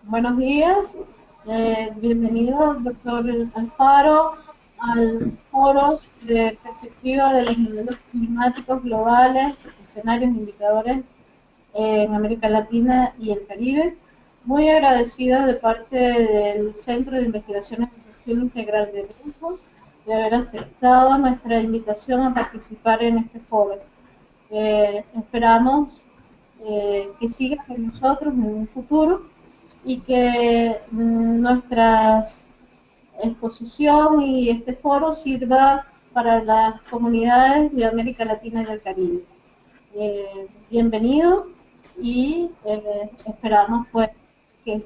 Buenos días, bienvenido, doctor Alfaro, al foro de perspectiva de los modelos climáticos globales, escenarios e indicadores en América Latina y el Caribe. Muy agradecida de parte del Centro de Investigaciones de Gestión Integral de Riesgos de haber aceptado nuestra invitación a participar en este foro. Esperamos que siga con nosotros en un futuro y que nuestra exposición y este foro sirva para las comunidades de América Latina y del Caribe. Bienvenido y esperamos pues que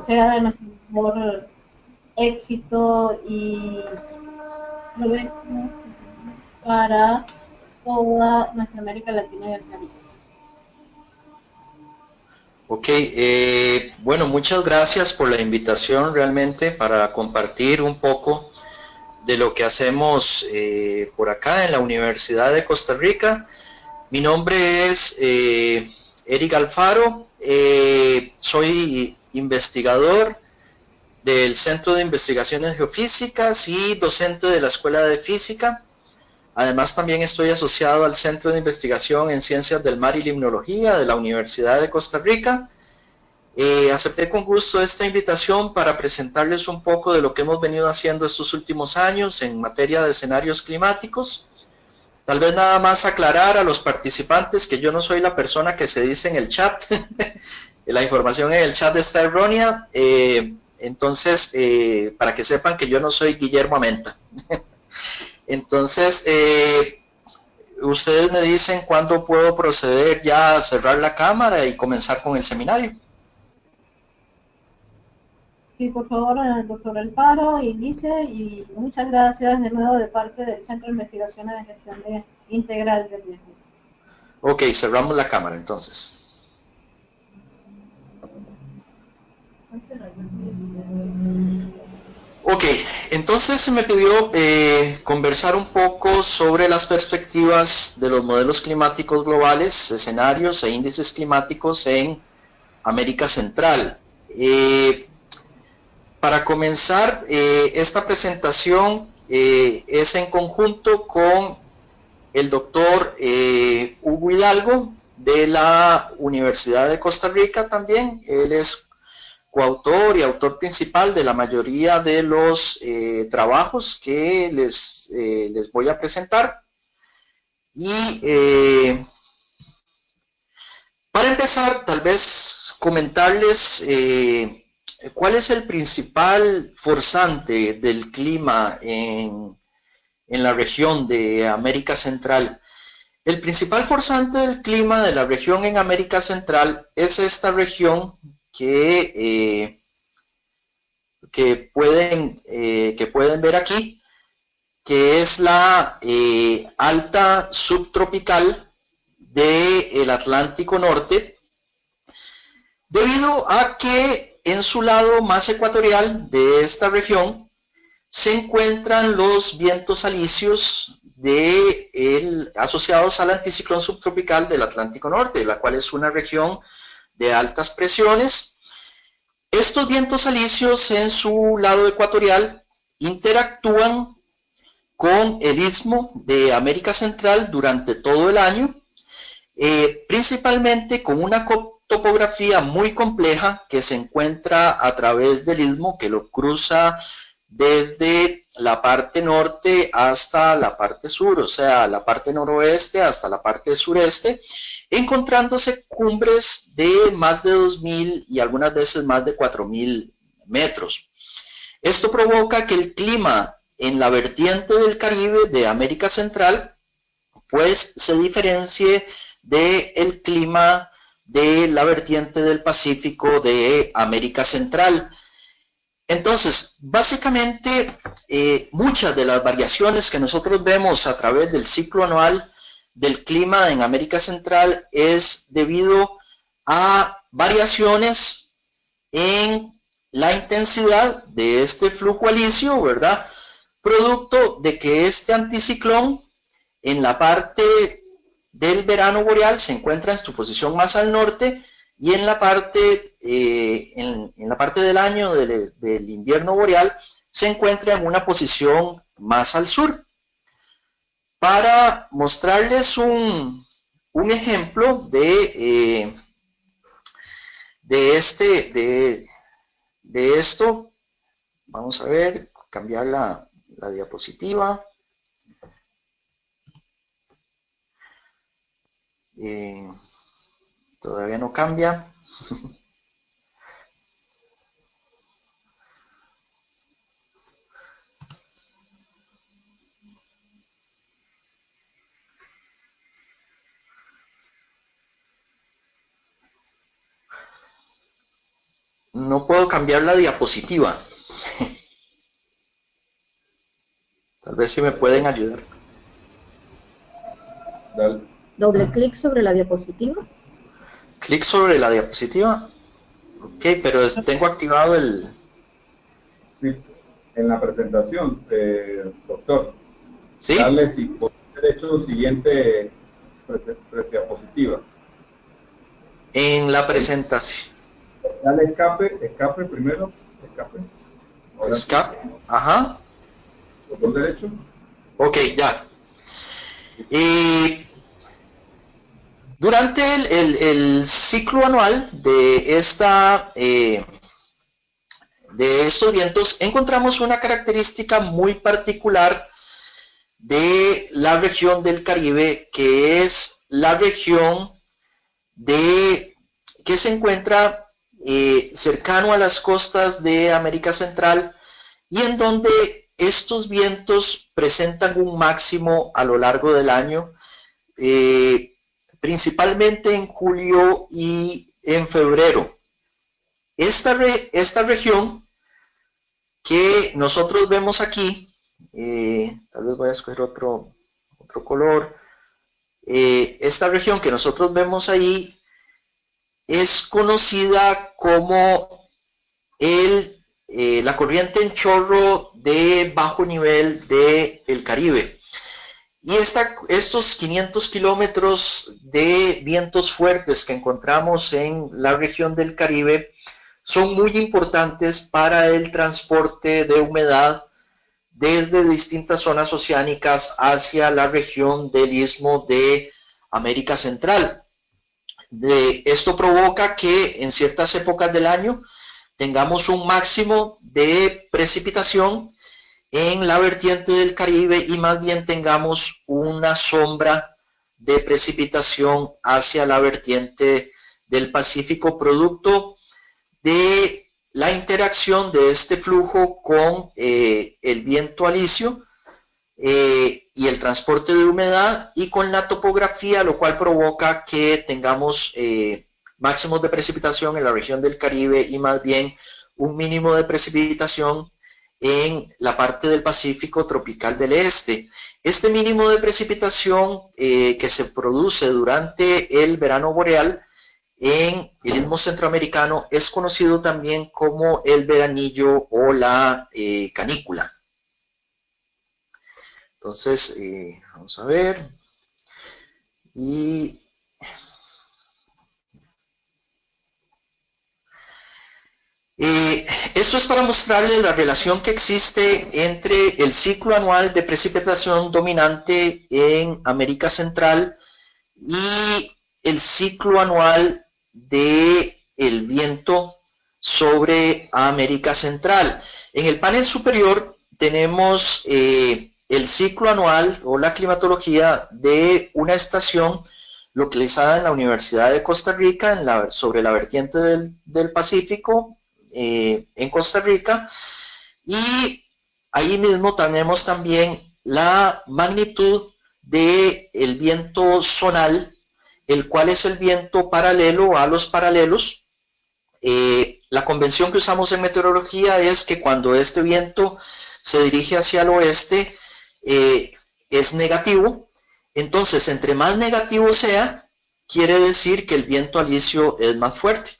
sea de nuestro mejor éxito y provecho para toda nuestra América Latina y el Caribe. Ok, bueno, muchas gracias por la invitación realmente para compartir un poco de lo que hacemos por acá en la Universidad de Costa Rica. Mi nombre es Eric Alfaro, soy investigador del Centro de Investigaciones Geofísicas y docente de la Escuela de Física. Además, también estoy asociado al Centro de Investigación en Ciencias del Mar y Limnología de la Universidad de Costa Rica. Acepté con gusto esta invitación para presentarles un poco de lo que hemos venido haciendo estos últimos años en materia de escenarios climáticos. Tal vez nada más aclarar a los participantes que yo no soy la persona que se dice en el chat. La información en el chat está errónea. Entonces, para que sepan que yo no soy Guillermo Amenta. Entonces, ustedes me dicen cuándo puedo proceder ya a cerrar la cámara y comenzar con el seminario. Sí, por favor, doctor Alfaro, inicie y muchas gracias de nuevo de parte del Centro de Investigaciones de Gestión Integral de Riesgo. Ok, cerramos la cámara entonces. Ok, entonces se me pidió conversar un poco sobre las perspectivas de los modelos climáticos globales, escenarios e índices climáticos en América Central. Para comenzar, esta presentación es en conjunto con el doctor Hugo Hidalgo de la Universidad de Costa Rica también. Él es coautor y autor principal de la mayoría de los trabajos que les voy a presentar. Y para empezar, tal vez comentarles cuál es el principal forzante del clima en la región de América Central. El principal forzante del clima de la región en América Central es esta región que pueden ver aquí, que es la alta subtropical del Atlántico Norte, debido a que en su lado más ecuatorial de esta región se encuentran los vientos alisios asociados al anticiclón subtropical del Atlántico Norte, la cual es una región de altas presiones. Estos vientos alisios en su lado ecuatorial interactúan con el istmo de América Central durante todo el año, principalmente con una topografía muy compleja que se encuentra a través del istmo, que lo cruza desde la parte norte hasta la parte sur, o sea, la parte noroeste hasta la parte sureste, encontrándose cumbres de más de 2.000 y algunas veces más de 4.000 metros. Esto provoca que el clima en la vertiente del Caribe de América Central pues se diferencie del clima de la vertiente del Pacífico de América Central. Entonces, básicamente, muchas de las variaciones que nosotros vemos a través del ciclo anual del clima en América Central es debido a variaciones en la intensidad de este flujo alisio, ¿verdad? Producto de que este anticiclón en la parte del verano boreal se encuentra en su posición más al norte, y en la parte, en la parte del año del invierno boreal se encuentra en una posición más al sur. Para mostrarles un ejemplo de esto, vamos a ver, cambiar la diapositiva. Todavía no cambia. No puedo cambiar la diapositiva. Tal vez si me pueden ayudar. Dale. Doble clic sobre la diapositiva. Clic sobre la diapositiva. Ok, pero tengo activado el... Sí, en la presentación, doctor. ¿Sí? Darle por derecho siguiente diapositiva. En la presentación. Dale escape primero, escape. Ahora Escape, ajá. botón derecho. Ok, ya. Durante el ciclo anual de estos vientos encontramos una característica muy particular de la región del Caribe, que es la región que se encuentra cercano a las costas de América Central y en donde estos vientos presentan un máximo a lo largo del año, principalmente en julio y en febrero. Esta región que nosotros vemos aquí, tal vez voy a escoger otro color, esta región que nosotros vemos ahí es conocida como la corriente en chorro de bajo nivel del Caribe. Y estos 500 kilómetros de vientos fuertes que encontramos en la región del Caribe son muy importantes para el transporte de humedad desde distintas zonas oceánicas hacia la región del Istmo de América Central. Esto provoca que en ciertas épocas del año tengamos un máximo de precipitación en la vertiente del Caribe y más bien tengamos una sombra de precipitación hacia la vertiente del Pacífico, producto de la interacción de este flujo con el viento alisio y el transporte de humedad y con la topografía, lo cual provoca que tengamos máximos de precipitación en la región del Caribe y más bien un mínimo de precipitación en la parte del Pacífico tropical del Este. Este mínimo de precipitación que se produce durante el verano boreal en el Istmo Centroamericano es conocido también como el veranillo o la canícula. Entonces, vamos a ver. Y esto es para mostrarles la relación que existe entre el ciclo anual de precipitación dominante en América Central y el ciclo anual del viento sobre América Central. En el panel superior tenemos el ciclo anual o la climatología de una estación localizada en la Universidad de Costa Rica sobre la vertiente del Pacífico en Costa Rica, y ahí mismo tenemos también la magnitud del viento zonal, el cual es el viento paralelo a los paralelos. La convención que usamos en meteorología es que cuando este viento se dirige hacia el oeste es negativo. Entonces, entre más negativo sea, quiere decir que el viento alisio es más fuerte.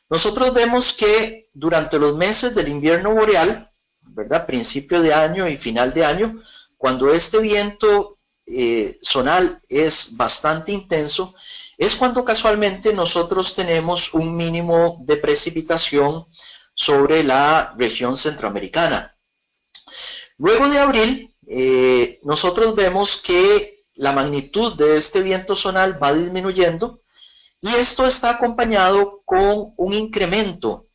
Nosotros vemos que durante los meses del invierno boreal, ¿verdad?, principio de año y final de año, cuando este viento zonal es bastante intenso, es cuando casualmente nosotros tenemos un mínimo de precipitación sobre la región centroamericana. Luego de abril, nosotros vemos que la magnitud de este viento zonal va disminuyendo y esto está acompañado con un incremento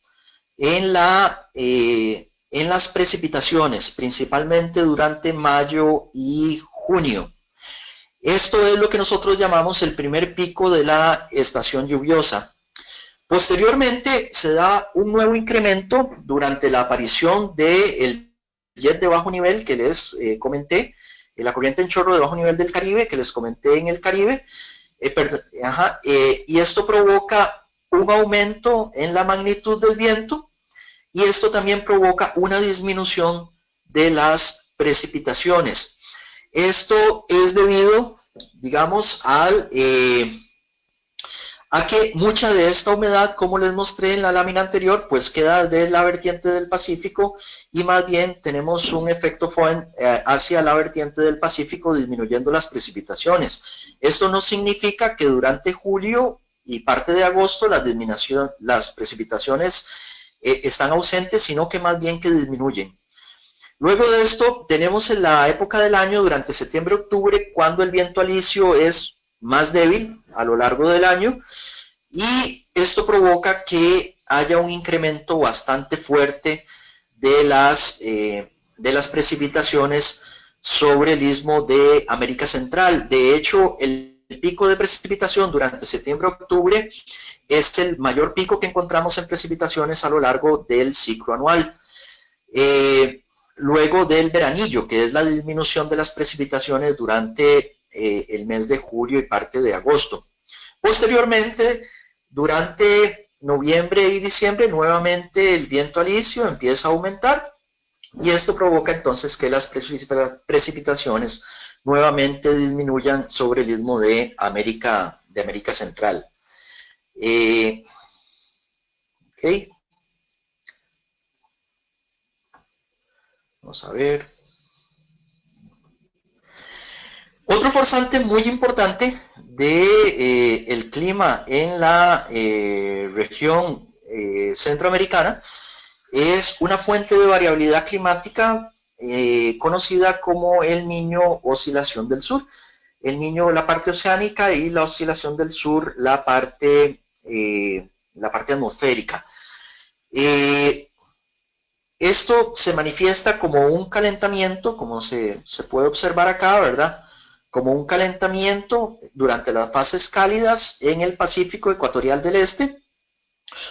en las precipitaciones, principalmente durante mayo y junio. Esto es lo que nosotros llamamos el primer pico de la estación lluviosa. Posteriormente se da un nuevo incremento durante la aparición del jet de bajo nivel que les comenté, la corriente en chorro de bajo nivel del Caribe que les comenté en el Caribe, y esto provoca un aumento en la magnitud del viento y esto también provoca una disminución de las precipitaciones. Esto es debido, digamos, a que mucha de esta humedad, como les mostré en la lámina anterior, pues queda de la vertiente del Pacífico y más bien tenemos un efecto FOEN hacia la vertiente del Pacífico, disminuyendo las precipitaciones. Esto no significa que durante julio y parte de agosto las precipitaciones están ausentes, sino que más bien que disminuyen. Luego de esto tenemos en la época del año, durante septiembre-octubre, cuando el viento alisio es más débil a lo largo del año y esto provoca que haya un incremento bastante fuerte de las precipitaciones sobre el istmo de América Central. De hecho, el pico de precipitación durante septiembre-octubre es el mayor pico que encontramos en precipitaciones a lo largo del ciclo anual. Luego del veranillo, que es la disminución de las precipitaciones durante el mes de julio y parte de agosto. Posteriormente, durante noviembre y diciembre, nuevamente el viento alisio empieza a aumentar y esto provoca entonces que las precipitaciones nuevamente disminuyan sobre el istmo de América Central. Okay. Vamos a ver. Otro forzante muy importante del clima en la región centroamericana es una fuente de variabilidad climática conocida como el Niño Oscilación del Sur. El Niño la parte oceánica y la Oscilación del Sur la parte atmosférica. Esto se manifiesta como un calentamiento, como se puede observar acá, ¿verdad? Como un calentamiento durante las fases cálidas en el Pacífico ecuatorial del Este,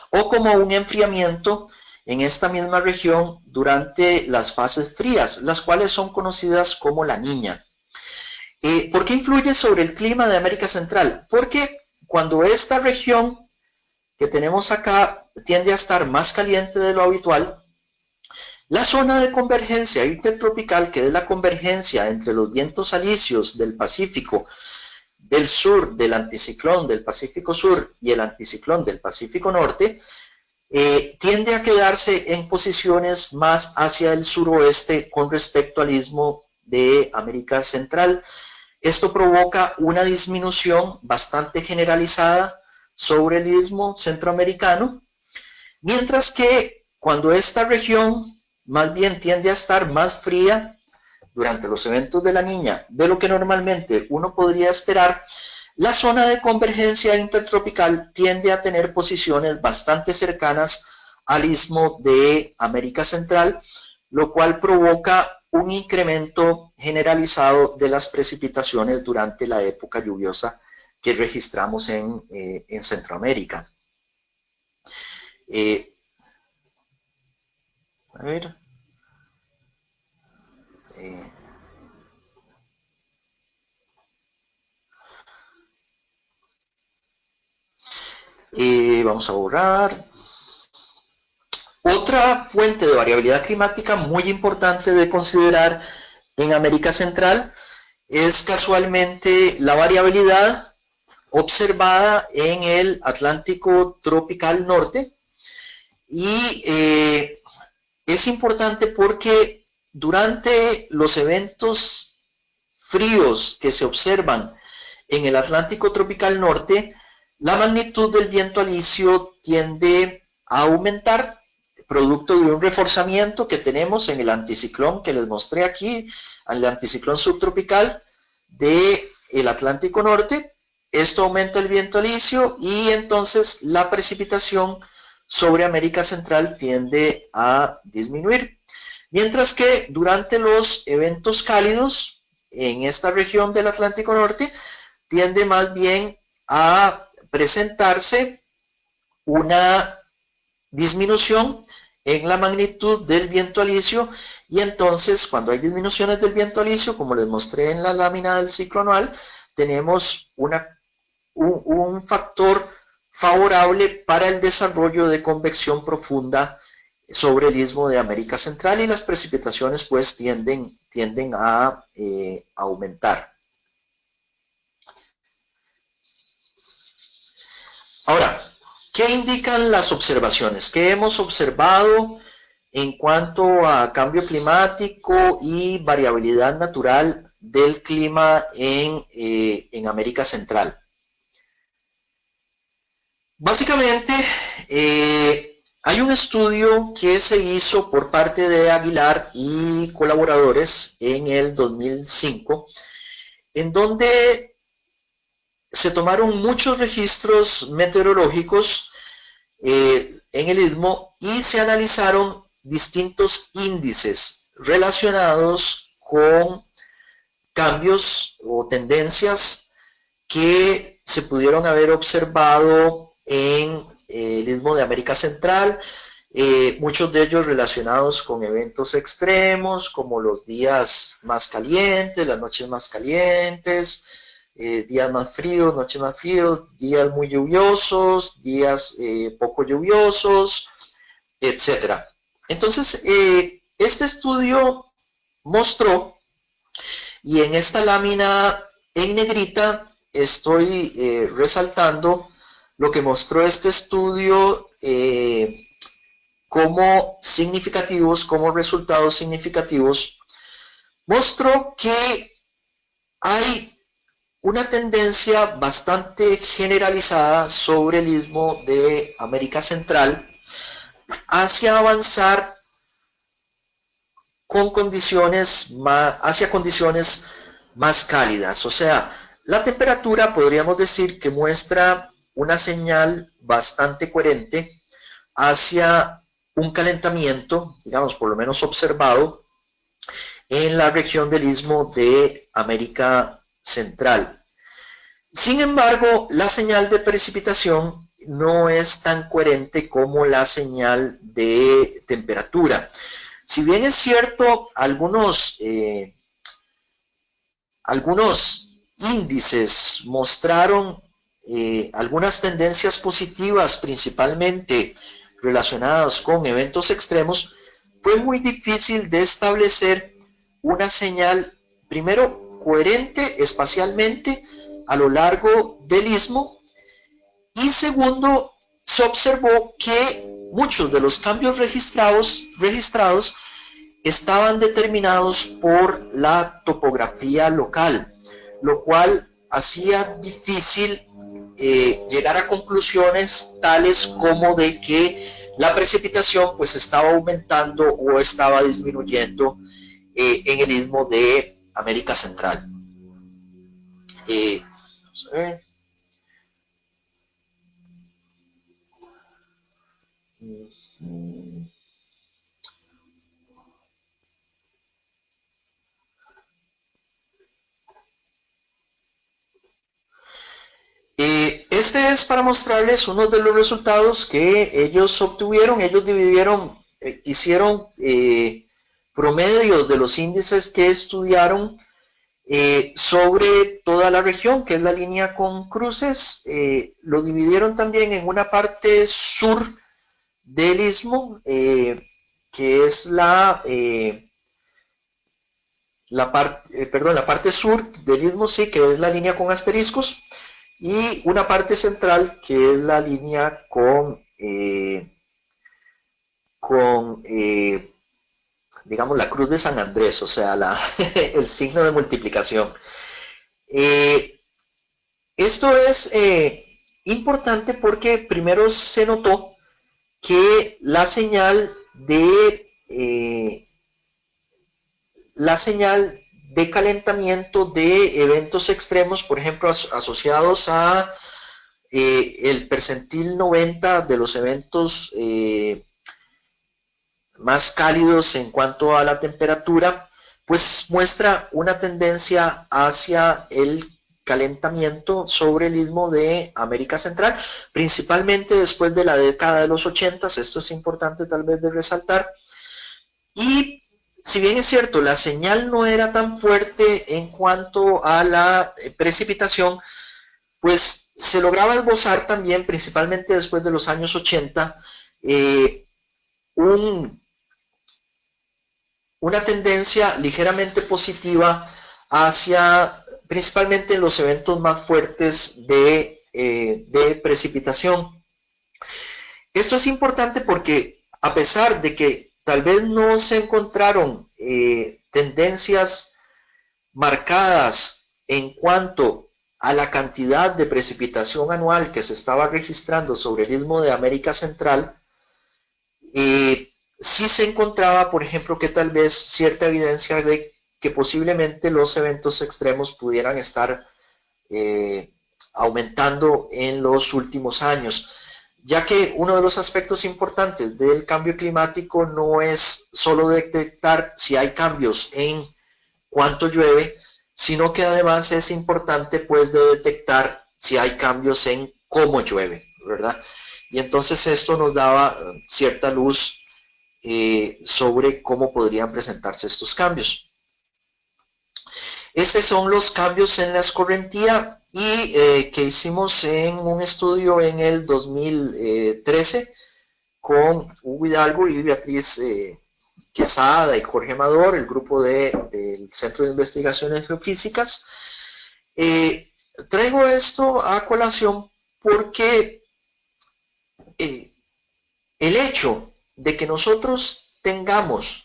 o como un enfriamiento en esta misma región durante las fases frías, las cuales son conocidas como la Niña. ¿Por qué influye sobre el clima de América Central? Porque cuando esta región que tenemos acá tiende a estar más caliente de lo habitual, la zona de convergencia intertropical, que es la convergencia entre los vientos alisios del Pacífico del sur, del anticiclón del Pacífico Sur y el anticiclón del Pacífico Norte, tiende a quedarse en posiciones más hacia el suroeste con respecto al istmo de América Central. Esto provoca una disminución bastante generalizada sobre el istmo centroamericano, mientras que cuando esta región más bien tiende a estar más fría durante los eventos de la Niña de lo que normalmente uno podría esperar, la zona de convergencia intertropical tiende a tener posiciones bastante cercanas al istmo de América Central, lo cual provoca un incremento generalizado de las precipitaciones durante la época lluviosa que registramos en Centroamérica. A ver. Vamos a borrar. Otra fuente de variabilidad climática muy importante de considerar en América Central es casualmente la variabilidad observada en el Atlántico tropical norte. Y es importante porque durante los eventos fríos que se observan en el Atlántico tropical norte, la magnitud del viento alisio tiende a aumentar, producto de un reforzamiento que tenemos en el anticiclón que les mostré aquí, el anticiclón subtropical del Atlántico norte. Esto aumenta el viento alisio y entonces la precipitación sobre América Central tiende a disminuir. Mientras que durante los eventos cálidos en esta región del Atlántico norte tiende más bien a presentarse una disminución en la magnitud del viento alisio, y entonces cuando hay disminuciones del viento alisio, como les mostré en la lámina del ciclo anual, tenemos un factor favorable para el desarrollo de convección profunda sobre el istmo de América Central, y las precipitaciones pues tienden a aumentar. Ahora, ¿qué indican las observaciones? ¿Qué hemos observado en cuanto a cambio climático y variabilidad natural del clima en América Central? Básicamente, hay un estudio que se hizo por parte de Aguilar y colaboradores en el 2005, en donde se tomaron muchos registros meteorológicos en el istmo y se analizaron distintos índices relacionados con cambios o tendencias que se pudieron haber observado en el istmo de América Central, muchos de ellos relacionados con eventos extremos como los días más calientes, las noches más calientes, días más fríos, noches más fríos, días muy lluviosos, días poco lluviosos, etc. Entonces, este estudio mostró, y en esta lámina en negrita estoy resaltando lo que mostró este estudio como significativos, como resultados significativos. Mostró que hay una tendencia bastante generalizada sobre el istmo de América Central hacia avanzar con hacia condiciones más cálidas. O sea, la temperatura podríamos decir que muestra una señal bastante coherente hacia un calentamiento, digamos, por lo menos observado en la región del istmo de América Central. Sin embargo, la señal de precipitación no es tan coherente como la señal de temperatura. Si bien es cierto, algunos índices mostraron algunas tendencias positivas, principalmente relacionadas con eventos extremos, fue muy difícil de establecer una señal, primero, coherente espacialmente a lo largo del istmo, y segundo, se observó que muchos de los cambios registrados estaban determinados por la topografía local, lo cual hacía difícil llegar a conclusiones tales como de que la precipitación pues estaba aumentando o estaba disminuyendo en el istmo de América Central. Vamos a ver. Este es para mostrarles uno de los resultados que ellos obtuvieron. Ellos dividieron, hicieron promedios de los índices que estudiaron sobre toda la región, que es la línea con cruces. Lo dividieron también en una parte sur del istmo, que es la parte sur del istmo, sí, que es la línea con asteriscos, y una parte central que es la línea digamos, la cruz de San Andrés, o sea, el signo de multiplicación. Esto es importante porque primero se notó que la señal de calentamiento de eventos extremos, por ejemplo, asociados a el percentil 90 de los eventos más cálidos en cuanto a la temperatura, pues muestra una tendencia hacia el calentamiento sobre el istmo de América Central, principalmente después de la década de los 80, esto es importante tal vez de resaltar, y si bien es cierto, la señal no era tan fuerte en cuanto a la precipitación, pues se lograba esbozar también, principalmente después de los años 80, una tendencia ligeramente positiva hacia, principalmente en los eventos más fuertes de precipitación. Esto es importante porque a pesar de que tal vez no se encontraron tendencias marcadas en cuanto a la cantidad de precipitación anual que se estaba registrando sobre el istmo de América Central, sí se encontraba, por ejemplo, que tal vez cierta evidencia de que posiblemente los eventos extremos pudieran estar aumentando en los últimos años, ya que uno de los aspectos importantes del cambio climático no es solo detectar si hay cambios en cuánto llueve, sino que además es importante pues de detectar si hay cambios en cómo llueve, ¿verdad? Y entonces esto nos daba cierta luz sobre cómo podrían presentarse estos cambios. Estos son los cambios en la escorrentía y que hicimos en un estudio en el 2013 con Hugo Hidalgo y Beatriz Quesada y Jorge Amador, el grupo del Centro de Investigaciones Geofísicas. Traigo esto a colación porque el hecho de que nosotros tengamos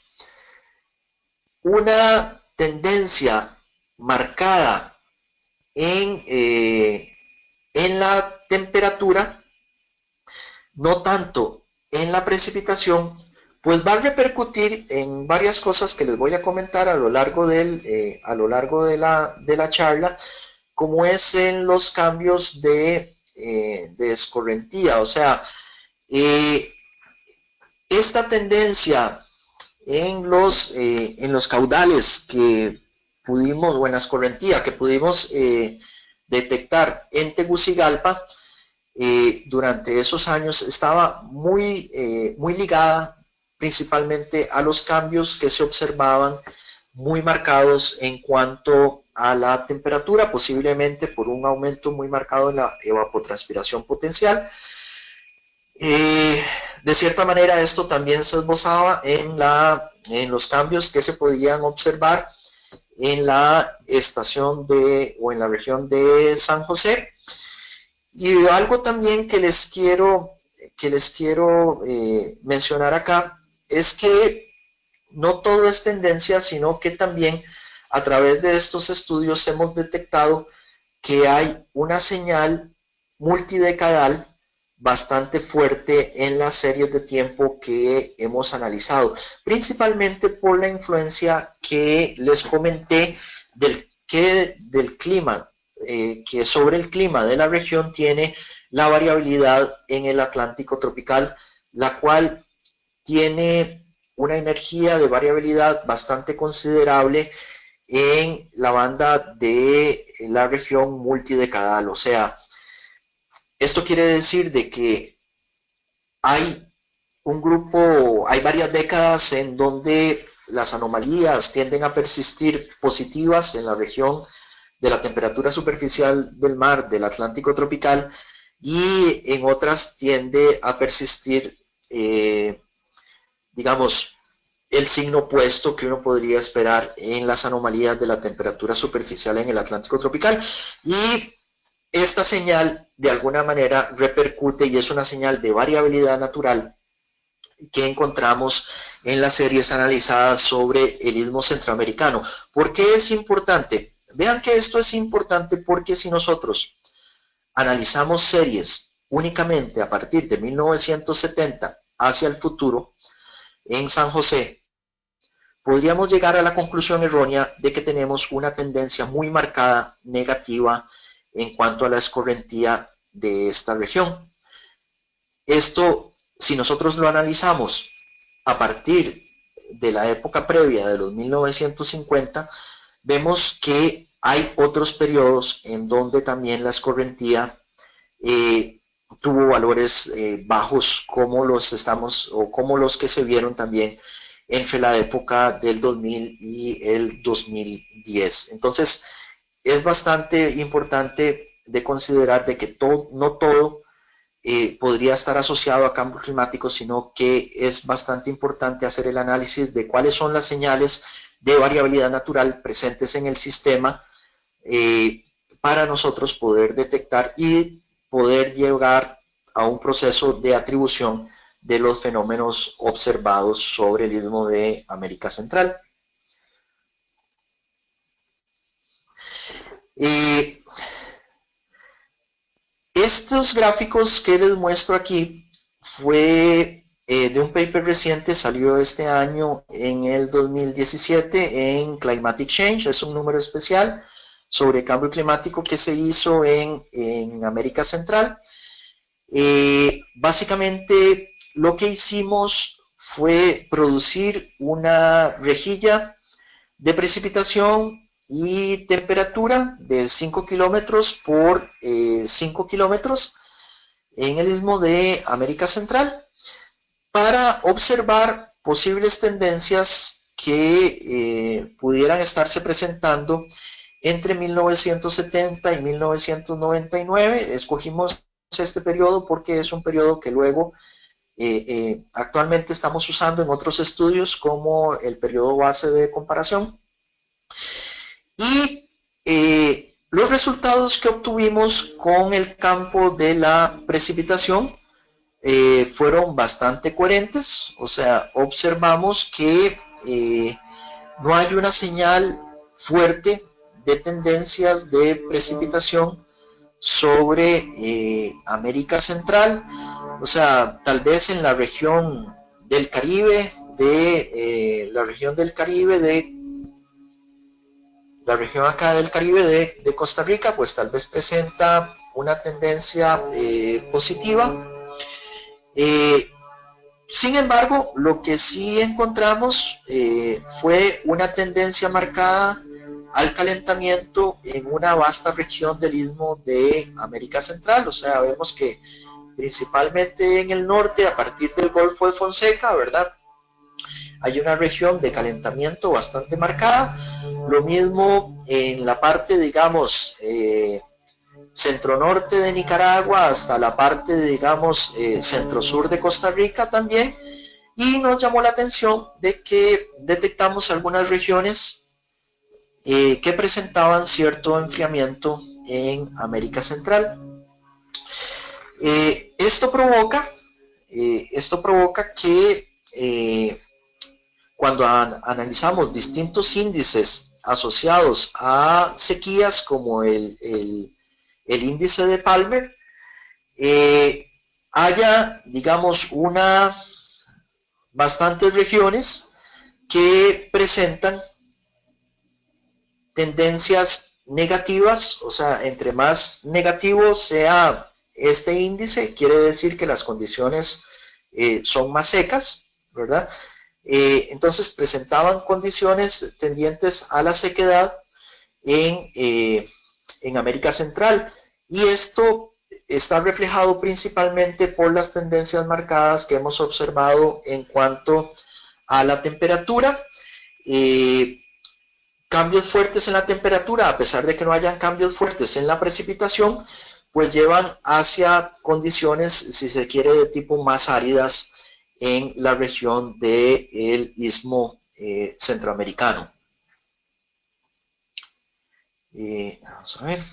una tendencia marcada en la temperatura, no tanto en la precipitación, pues va a repercutir en varias cosas que les voy a comentar a lo largo de la charla, como es en los cambios de escorrentía. O sea, esta tendencia en los caudales que pudimos, o en la escorrentía que pudimos detectar en Tegucigalpa durante esos años, estaba muy ligada principalmente a los cambios que se observaban muy marcados en cuanto a la temperatura, posiblemente por un aumento muy marcado en la evapotranspiración potencial. De cierta manera esto también se esbozaba en los cambios que se podían observar en la estación o en la región de San José. Y algo también que les quiero mencionar acá es que no todo es tendencia, sino que también a través de estos estudios hemos detectado que hay una señal multidecadal bastante fuerte en las series de tiempo que hemos analizado, principalmente por la influencia que les comenté del clima, que sobre el clima de la región tiene la variabilidad en el Atlántico tropical, la cual tiene una energía de variabilidad bastante considerable en la banda de la región multidecadal. O sea, esto quiere decir de que hay varias décadas en donde las anomalías tienden a persistir positivas en la región de la temperatura superficial del mar del Atlántico tropical, y en otras tiende a persistir, digamos, el signo opuesto que uno podría esperar en las anomalías de la temperatura superficial en el Atlántico tropical. Y esta señal de alguna manera repercute y es una señal de variabilidad natural que encontramos en las series analizadas sobre el istmo centroamericano. ¿Por qué es importante? Vean que esto es importante porque si nosotros analizamos series únicamente a partir de 1970 hacia el futuro en San José, podríamos llegar a la conclusión errónea de que tenemos una tendencia muy marcada negativa en cuanto a la escorrentía de esta región. Esto, si nosotros lo analizamos a partir de la época previa de los 1950, vemos que hay otros periodos en donde también la escorrentía tuvo valores bajos como los que se vieron también entre la época del 2000 y el 2010. Entonces, es bastante importante de considerar de que no todo podría estar asociado a cambio climático, sino que es bastante importante hacer el análisis de cuáles son las señales de variabilidad natural presentes en el sistema para nosotros poder detectar y poder llegar a un proceso de atribución de los fenómenos observados sobre el istmo de América Central. Estos gráficos que les muestro aquí fue de un paper reciente, salió este año en el 2017 en Climatic Change, es un número especial sobre cambio climático que se hizo en América Central. Básicamente lo que hicimos fue producir una rejilla de precipitación y temperatura de 5 kilómetros por 5 kilómetros en el istmo de América Central para observar posibles tendencias que pudieran estarse presentando entre 1970 y 1999. Escogimos este periodo porque es un periodo que luego actualmente estamos usando en otros estudios como el periodo base de comparación. Y los resultados que obtuvimos con el campo de la precipitación fueron bastante coherentes, o sea, observamos que no hay una señal fuerte de tendencias de precipitación sobre América Central, o sea, tal vez en la región del Caribe, la región acá del Caribe de Costa Rica, pues tal vez presenta una tendencia positiva. Sin embargo, lo que sí encontramos fue una tendencia marcada al calentamiento en una vasta región del istmo de América Central, o sea, vemos que principalmente en el norte, a partir del Golfo de Fonseca, ¿verdad? Hay una región de calentamiento bastante marcada, lo mismo en la parte, digamos, centro-norte de Nicaragua hasta la parte, digamos, centro-sur de Costa Rica también, y nos llamó la atención de que detectamos algunas regiones que presentaban cierto enfriamiento en América Central. Esto provoca que cuando analizamos distintos índices asociados a sequías como el índice de Palmer, haya, digamos, bastantes regiones que presentan tendencias negativas, o sea, entre más negativo sea este índice, quiere decir que las condiciones son más secas, ¿verdad? Entonces presentaban condiciones tendientes a la sequedad en América Central, y esto está reflejado principalmente por las tendencias marcadas que hemos observado en cuanto a la temperatura. Cambios fuertes en la temperatura, a pesar de que no hayan cambios fuertes en la precipitación, pues llevan hacia condiciones, si se quiere, de tipo más áridas en la región del istmo centroamericano. Vamos a ver.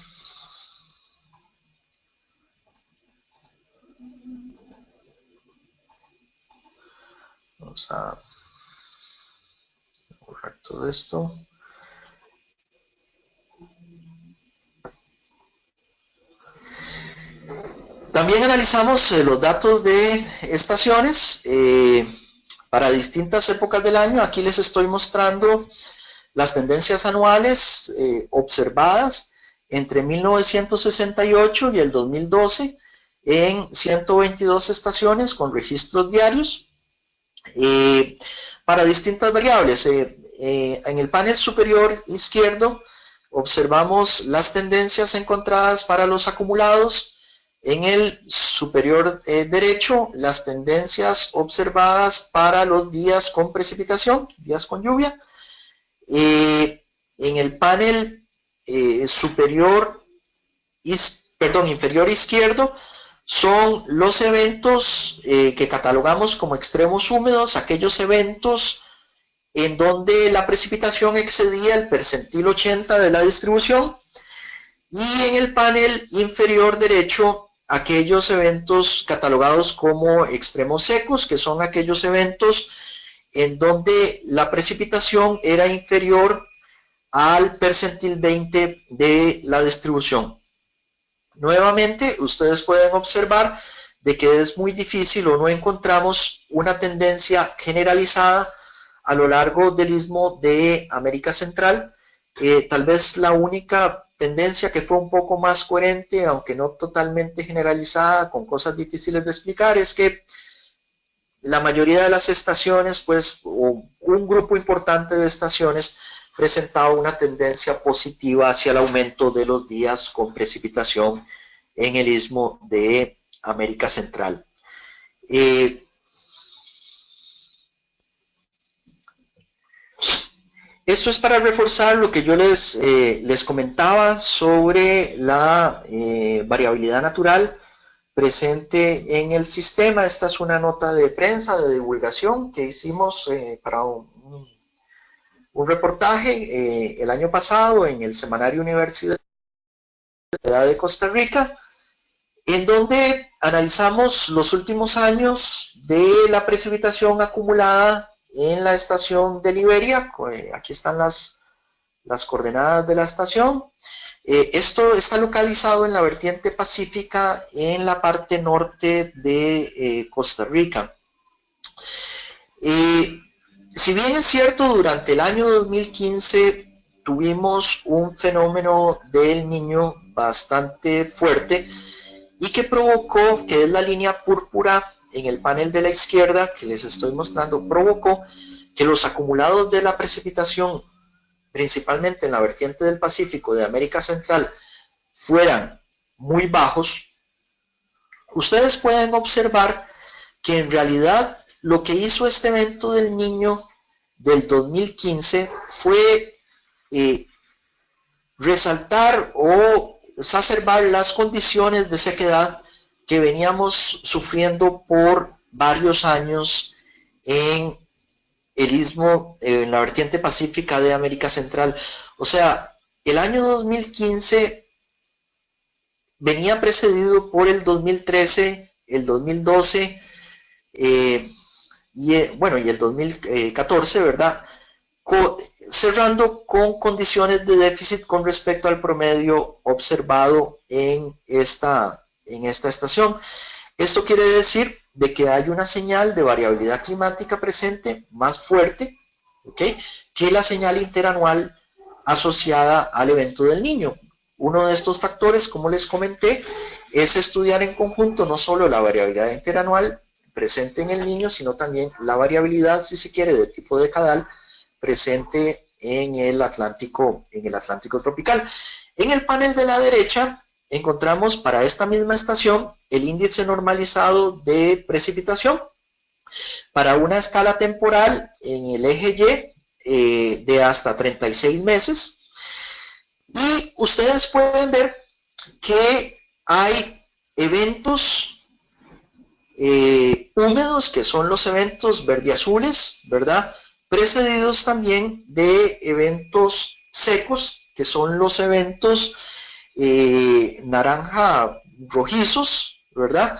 Vamos a borrar todo esto. También analizamos los datos de estaciones para distintas épocas del año. Aquí les estoy mostrando las tendencias anuales observadas entre 1968 y el 2012 en 122 estaciones con registros diarios para distintas variables. En el panel superior izquierdo observamos las tendencias encontradas para los acumulados. En el superior derecho, las tendencias observadas para los días con precipitación, días con lluvia. En el panel inferior izquierdo son los eventos que catalogamos como extremos húmedos, aquellos eventos en donde la precipitación excedía el percentil 80 de la distribución. Y en el panel inferior derecho, aquellos eventos catalogados como extremos secos, que son aquellos eventos en donde la precipitación era inferior al percentil 20 de la distribución. Nuevamente, ustedes pueden observar de que es muy difícil o no encontramos una tendencia generalizada a lo largo del istmo de América Central. Tal vez la única tendencia que fue un poco más coherente, aunque no totalmente generalizada, con cosas difíciles de explicar, es que la mayoría de las estaciones, pues, o un grupo importante de estaciones, presentaba una tendencia positiva hacia el aumento de los días con precipitación en el istmo de América Central. Esto es para reforzar lo que yo les comentaba sobre la variabilidad natural presente en el sistema. Esta es una nota de prensa, de divulgación que hicimos para un reportaje el año pasado en el semanario Universidad de Costa Rica, en donde analizamos los últimos años de la precipitación acumulada en la estación de Liberia. Aquí están las coordenadas de la estación. Esto está localizado en la vertiente pacífica en la parte norte de Costa Rica. Si bien es cierto, durante el año 2015 tuvimos un fenómeno del Niño bastante fuerte y que provocó, que es la línea púrpura en el panel de la izquierda que les estoy mostrando, provocó que los acumulados de la precipitación, principalmente en la vertiente del Pacífico de América Central, fueran muy bajos. Ustedes pueden observar que en realidad lo que hizo este evento del Niño del 2015 fue resaltar o exacerbar las condiciones de sequedad que veníamos sufriendo por varios años en el istmo, en la vertiente pacífica de América Central. O sea, el año 2015 venía precedido por el 2013, el 2012 y el 2014, ¿verdad? Cerrando con condiciones de déficit con respecto al promedio observado en esta estación. Esto quiere decir de que hay una señal de variabilidad climática presente más fuerte, ¿okay?, que la señal interanual asociada al evento del Niño. Uno de estos factores, como les comenté, es estudiar en conjunto no solo la variabilidad interanual presente en el Niño, sino también la variabilidad, si se quiere, de tipo decadal presente en el Atlántico tropical. En el panel de la derecha encontramos para esta misma estación el índice normalizado de precipitación para una escala temporal en el eje Y de hasta 36 meses. Y ustedes pueden ver que hay eventos húmedos, que son los eventos verde-azules, ¿verdad?, precedidos también de eventos secos, que son los eventos naranja rojizos, ¿verdad?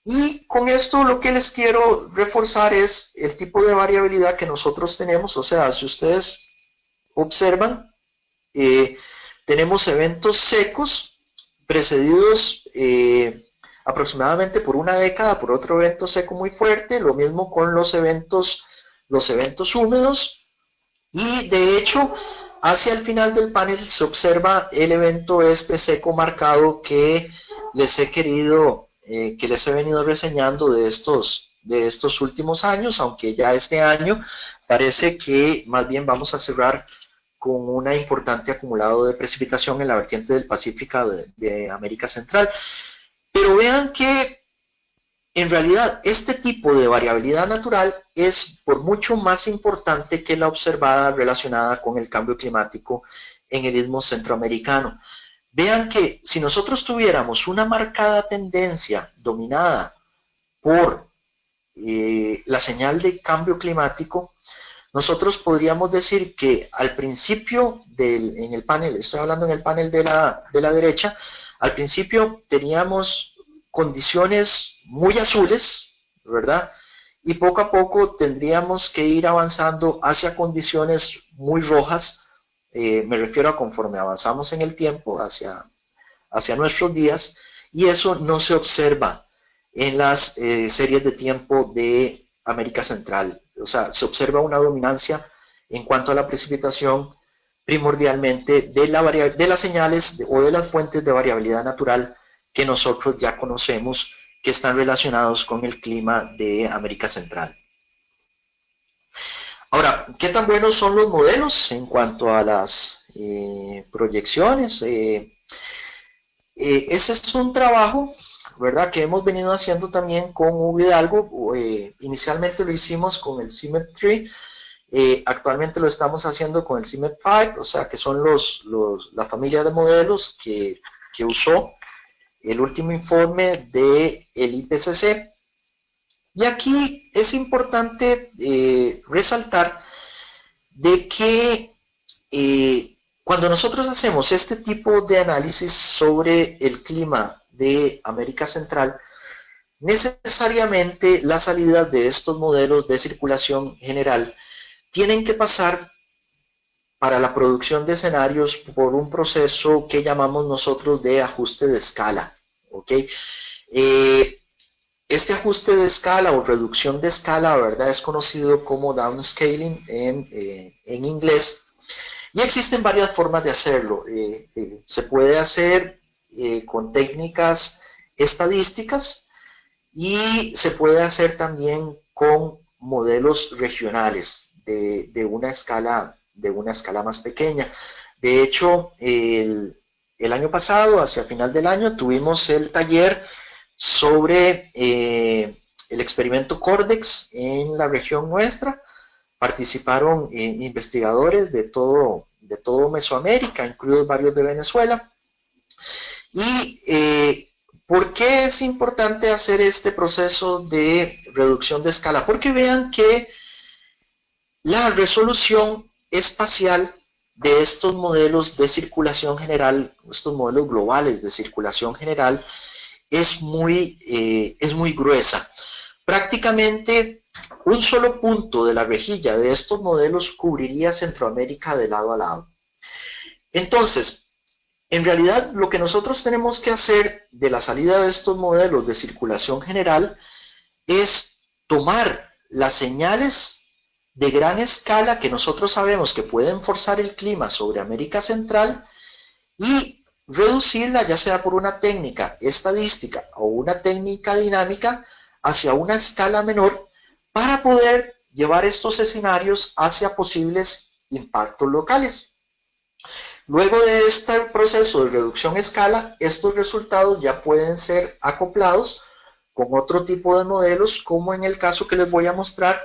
Y con esto lo que les quiero reforzar es el tipo de variabilidad que nosotros tenemos. O sea, si ustedes observan, tenemos eventos secos precedidos aproximadamente por una década por otro evento seco muy fuerte, lo mismo con los eventos húmedos, y de hecho hacia el final del panel se observa el evento seco marcado que les he venido reseñando de estos últimos años, aunque ya este año parece que más bien vamos a cerrar con un importante acumulado de precipitación en la vertiente del Pacífico de América Central. Pero vean que en realidad este tipo de variabilidad natural es por mucho más importante que la observada relacionada con el cambio climático en el istmo centroamericano. Vean que si nosotros tuviéramos una marcada tendencia dominada por la señal de cambio climático, nosotros podríamos decir que al principio en el panel, estoy hablando en el panel de la derecha, al principio teníamos condiciones muy azules, ¿verdad? Y poco a poco tendríamos que ir avanzando hacia condiciones muy rojas, me refiero a conforme avanzamos en el tiempo hacia nuestros días, y eso no se observa en las series de tiempo de América Central. O sea, se observa una dominancia en cuanto a la precipitación primordialmente de las señales o de las fuentes de variabilidad natural que nosotros ya conocemos, que están relacionados con el clima de América Central. Ahora, ¿qué tan buenos son los modelos en cuanto a las proyecciones? Ese es un trabajo, ¿verdad?, que hemos venido haciendo también con Hugo Hidalgo. Inicialmente lo hicimos con el CIMEP3, actualmente lo estamos haciendo con el CIMEP5, o sea que son la familia de modelos que usó el último informe del IPCC. Y aquí es importante resaltar de que cuando nosotros hacemos este tipo de análisis sobre el clima de América Central, necesariamente las salidas de estos modelos de circulación general tienen que pasar para la producción de escenarios por un proceso que llamamos nosotros de ajuste de escala, ¿ok? Este ajuste de escala o reducción de escala, ¿verdad?, es conocido como downscaling en inglés, y existen varias formas de hacerlo. Se puede hacer con técnicas estadísticas y se puede hacer también con modelos regionales de una escala más pequeña. De hecho, el año pasado, hacia el final del año, tuvimos el taller sobre el experimento Cordex en la región nuestra. Participaron investigadores de todo Mesoamérica, incluidos varios de Venezuela. Y ¿por qué es importante hacer este proceso de reducción de escala? Porque vean que la resolución espacial de estos modelos de circulación general, estos modelos globales de circulación general, es muy gruesa. Prácticamente un solo punto de la rejilla de estos modelos cubriría Centroamérica de lado a lado. Entonces, en realidad lo que nosotros tenemos que hacer de la salida de estos modelos de circulación general es tomar las señales de gran escala que nosotros sabemos que pueden forzar el clima sobre América Central y reducirla, ya sea por una técnica estadística o una técnica dinámica, hacia una escala menor para poder llevar estos escenarios hacia posibles impactos locales. Luego de este proceso de reducción a escala, estos resultados ya pueden ser acoplados con otro tipo de modelos, como en el caso que les voy a mostrar,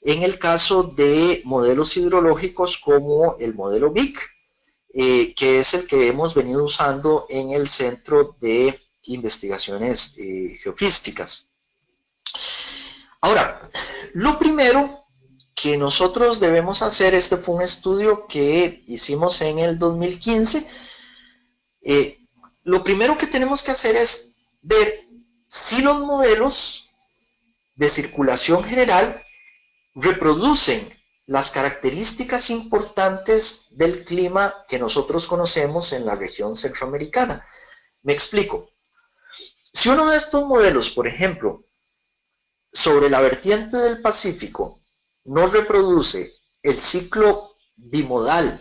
en el caso de modelos hidrológicos como el modelo BIC, que es el que hemos venido usando en el Centro de Investigaciones Geofísicas. Ahora, lo primero que nosotros debemos hacer, este fue un estudio que hicimos en el 2015, lo primero que tenemos que hacer es ver si los modelos de circulación general reproducen las características importantes del clima que nosotros conocemos en la región centroamericana. Me explico. Si uno de estos modelos, por ejemplo, sobre la vertiente del Pacífico, no reproduce el ciclo bimodal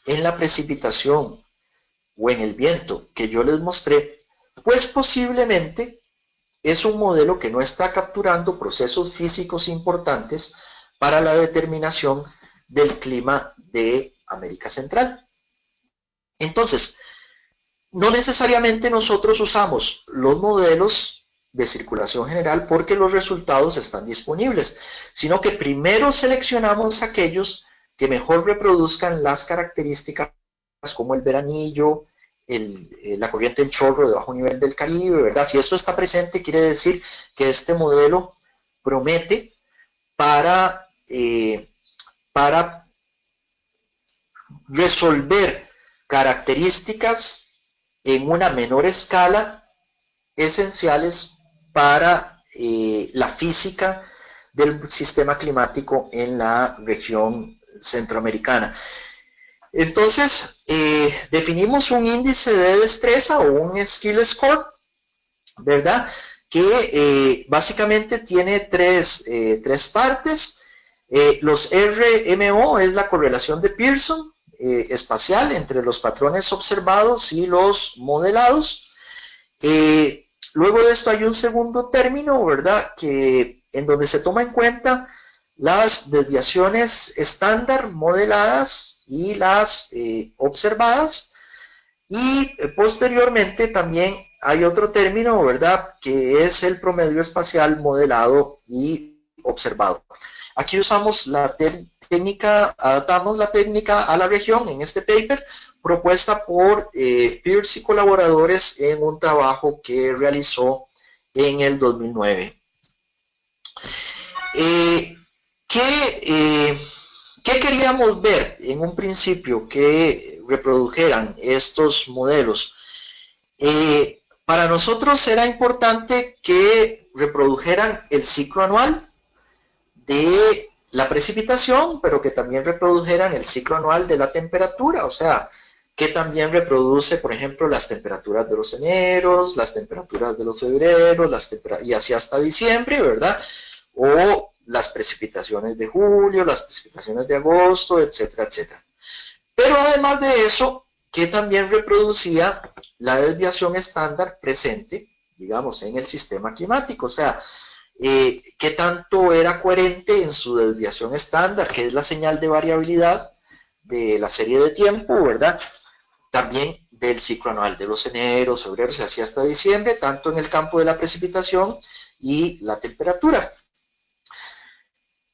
en la precipitación o en el viento que yo les mostré, pues posiblemente es un modelo que no está capturando procesos físicos importantes para la determinación del clima de América Central. Entonces, no necesariamente nosotros usamos los modelos de circulación general porque los resultados están disponibles, sino que primero seleccionamos aquellos que mejor reproduzcan las características como el veranillo, la corriente en chorro de bajo nivel del Caribe, ¿verdad? Si esto está presente, quiere decir que este modelo promete para resolver características en una menor escala esenciales para la física del sistema climático en la región centroamericana. Entonces, definimos un índice de destreza o un skill score, ¿verdad? Que básicamente tiene tres partes. Los RMO es la correlación de Pearson espacial entre los patrones observados y los modelados. Luego de esto hay un segundo término, ¿verdad? En donde se toma en cuenta las desviaciones estándar modeladas y las observadas. Y posteriormente también hay otro término, ¿verdad? Que es el promedio espacial modelado y observado. Aquí usamos la técnica, adaptamos la técnica a la región en este paper, propuesta por Pierce y colaboradores en un trabajo que realizó en el 2009. ¿Qué queríamos ver en un principio que reprodujeran estos modelos? Para nosotros era importante que reprodujeran el ciclo anual de la precipitación, pero que también reprodujeran el ciclo anual de la temperatura, o sea, que también reproduce, por ejemplo, las temperaturas de los eneros, las temperaturas de los febreros, y así hasta diciembre, ¿verdad? O las precipitaciones de julio, las precipitaciones de agosto, etcétera, etcétera. Pero además de eso, que también reproducía la desviación estándar presente, digamos, en el sistema climático, o sea, qué tanto era coherente en su desviación estándar, que es la señal de variabilidad de la serie de tiempo, ¿verdad? También del ciclo anual de los eneros, febreros y así hasta diciembre, tanto en el campo de la precipitación y la temperatura.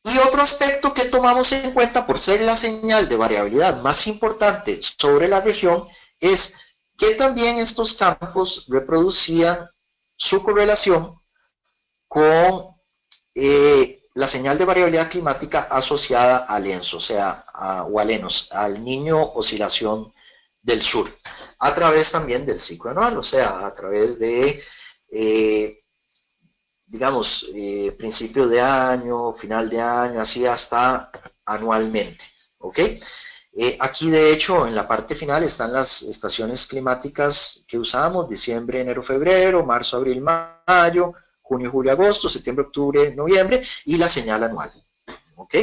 Y otro aspecto que tomamos en cuenta por ser la señal de variabilidad más importante sobre la región es que también estos campos reproducían su correlación con la señal de variabilidad climática asociada al ENSO, o sea, o al ENOS, al Niño Oscilación del Sur, a través también del ciclo anual, o sea, a través de, digamos, principio de año, final de año, así hasta anualmente, ¿ok? Aquí, de hecho, en la parte final están las estaciones climáticas que usamos: diciembre, enero, febrero, marzo, abril, mayo, junio, julio, agosto, septiembre, octubre, noviembre, y la señal anual, ¿ok?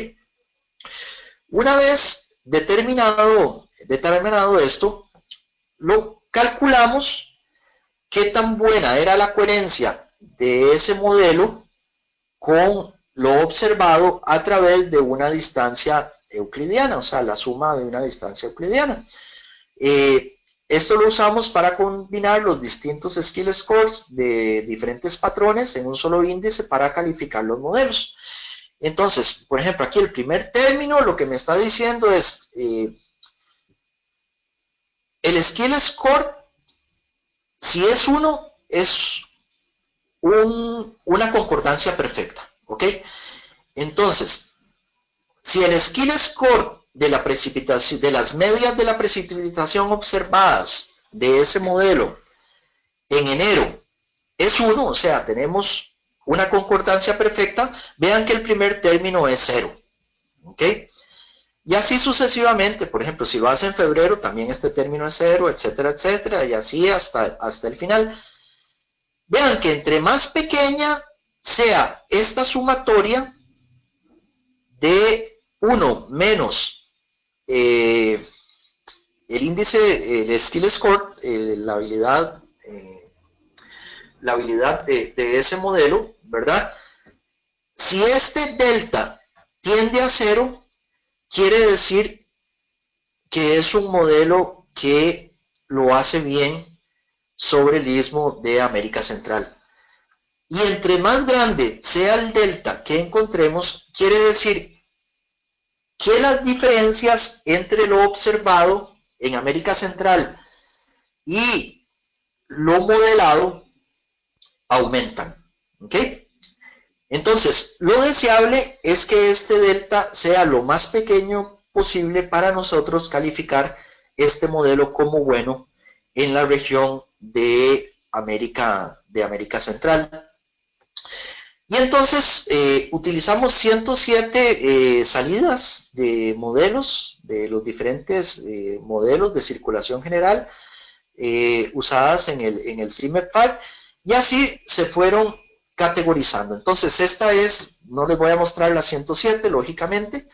Una vez determinado esto, lo calculamos qué tan buena era la coherencia de ese modelo con lo observado a través de una distancia euclidiana, o sea, la suma de una distancia euclidiana. Esto lo usamos para combinar los distintos skill scores de diferentes patrones en un solo índice para calificar los modelos. Entonces, por ejemplo, aquí el primer término lo que me está diciendo es el skill score, si es 1, es una concordancia perfecta, ¿ok? Entonces, si el skill score de la precipitación, de las medias de la precipitación observadas de ese modelo en enero es 1, o sea, tenemos una concordancia perfecta, vean que el primer término es 0, ¿ok? Y así sucesivamente. Por ejemplo, si lo hace en febrero, también este término es 0, etcétera, etcétera, y así hasta el final. Vean que entre más pequeña sea esta sumatoria de 1 menos el índice, el skill score, la habilidad de ese modelo, ¿verdad? Si este delta tiende a 0, quiere decir que es un modelo que lo hace bien sobre el istmo de América Central. Y entre más grande sea el delta que encontremos, quiere decir que las diferencias entre lo observado en América Central y lo modelado aumentan. ¿Ok? Entonces, lo deseable es que este delta sea lo más pequeño posible para nosotros calificar este modelo como bueno en la región de América Central. Y entonces utilizamos 107 salidas de modelos, de los diferentes modelos de circulación general usadas en el CIMEP5, y así se fueron categorizando. Entonces esta es, no les voy a mostrar las 107 lógicamente,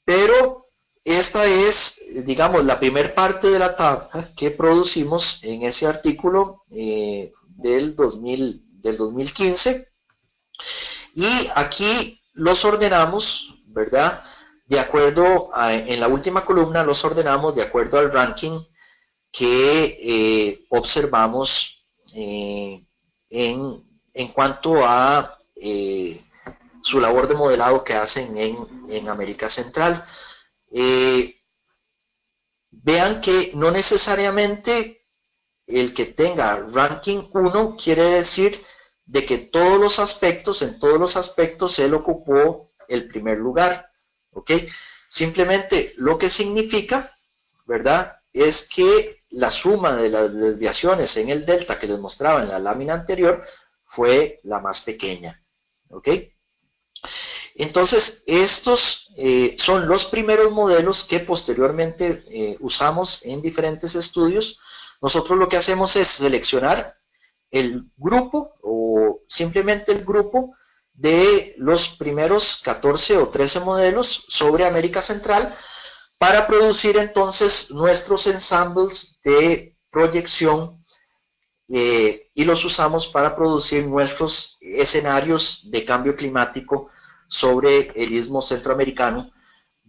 pero esta es, digamos, la primera parte de la tabla que producimos en ese artículo del 2015, y aquí los ordenamos, ¿verdad? De acuerdo en la última columna los ordenamos de acuerdo al ranking que observamos en cuanto a su labor de modelado que hacen en América Central. Vean que no necesariamente el que tenga ranking 1 quiere decir de que en todos los aspectos él ocupó el primer lugar, ¿ok? Simplemente lo que significa, ¿verdad?, es que la suma de las desviaciones en el delta que les mostraba en la lámina anterior fue la más pequeña, ¿ok? Entonces, estos son los primeros modelos que posteriormente usamos en diferentes estudios. Nosotros lo que hacemos es seleccionar el grupo o simplemente el grupo de los primeros 14 o 13 modelos sobre América Central para producir entonces nuestros ensembles de proyección y los usamos para producir nuestros escenarios de cambio climático sobre el istmo centroamericano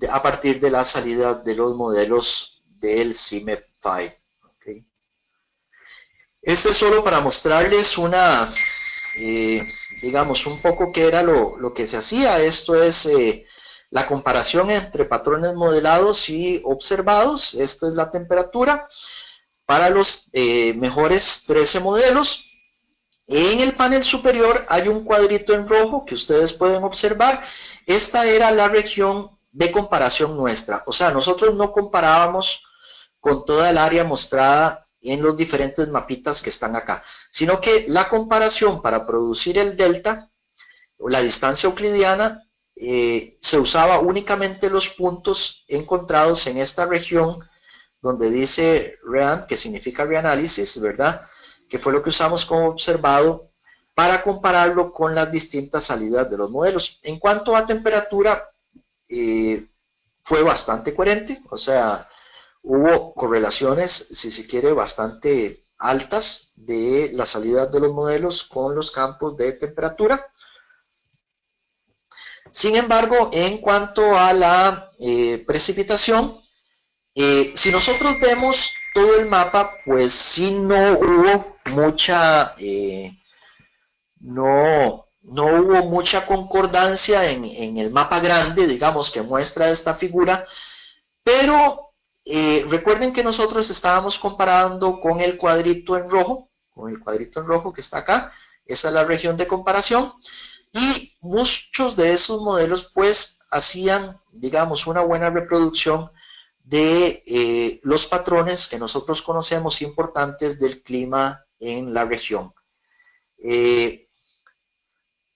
a partir de la salida de los modelos del CIMEP5. ¿Okay? Este es solo para mostrarles una, digamos, un poco qué era lo que se hacía. Esto es la comparación entre patrones modelados y observados. Esta es la temperatura para los mejores 13 modelos. En el panel superior hay un cuadrito en rojo que ustedes pueden observar. Esta era la región de comparación nuestra. O sea, nosotros no comparábamos con toda el área mostrada en los diferentes mapitas que están acá, sino que la comparación para producir el delta, o la distancia euclidiana, se usaba únicamente los puntos encontrados en esta región donde dice REAND, que significa reanálisis, ¿verdad?, que fue lo que usamos como observado para compararlo con las distintas salidas de los modelos. En cuanto a temperatura, fue bastante coherente, o sea, hubo correlaciones, si se quiere, bastante altas de las salidas de los modelos con los campos de temperatura. Sin embargo, en cuanto a la precipitación, si nosotros vemos todo el mapa, pues sí no hubo mucha, no hubo mucha concordancia en el mapa grande, digamos, que muestra esta figura, pero recuerden que nosotros estábamos comparando con el cuadrito en rojo, que está acá. Esa es la región de comparación, y muchos de esos modelos pues hacían, digamos, una buena reproducción de los patrones que nosotros conocemos importantes del clima en la región.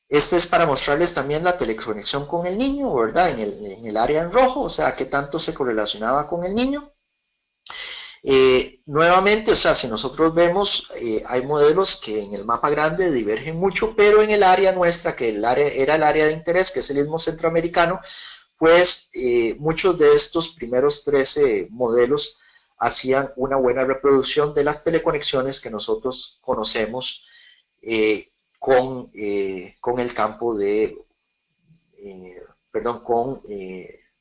Este es para mostrarles también la teleconexión con el niño, ¿verdad? En el área en rojo, o sea, qué tanto se correlacionaba con el niño. Nuevamente, o sea, si nosotros vemos, hay modelos que en el mapa grande divergen mucho, pero en el área nuestra, que era el área de interés, que es el Istmo Centroamericano, pues muchos de estos primeros 13 modelos hacían una buena reproducción de las teleconexiones que nosotros conocemos con el campo de,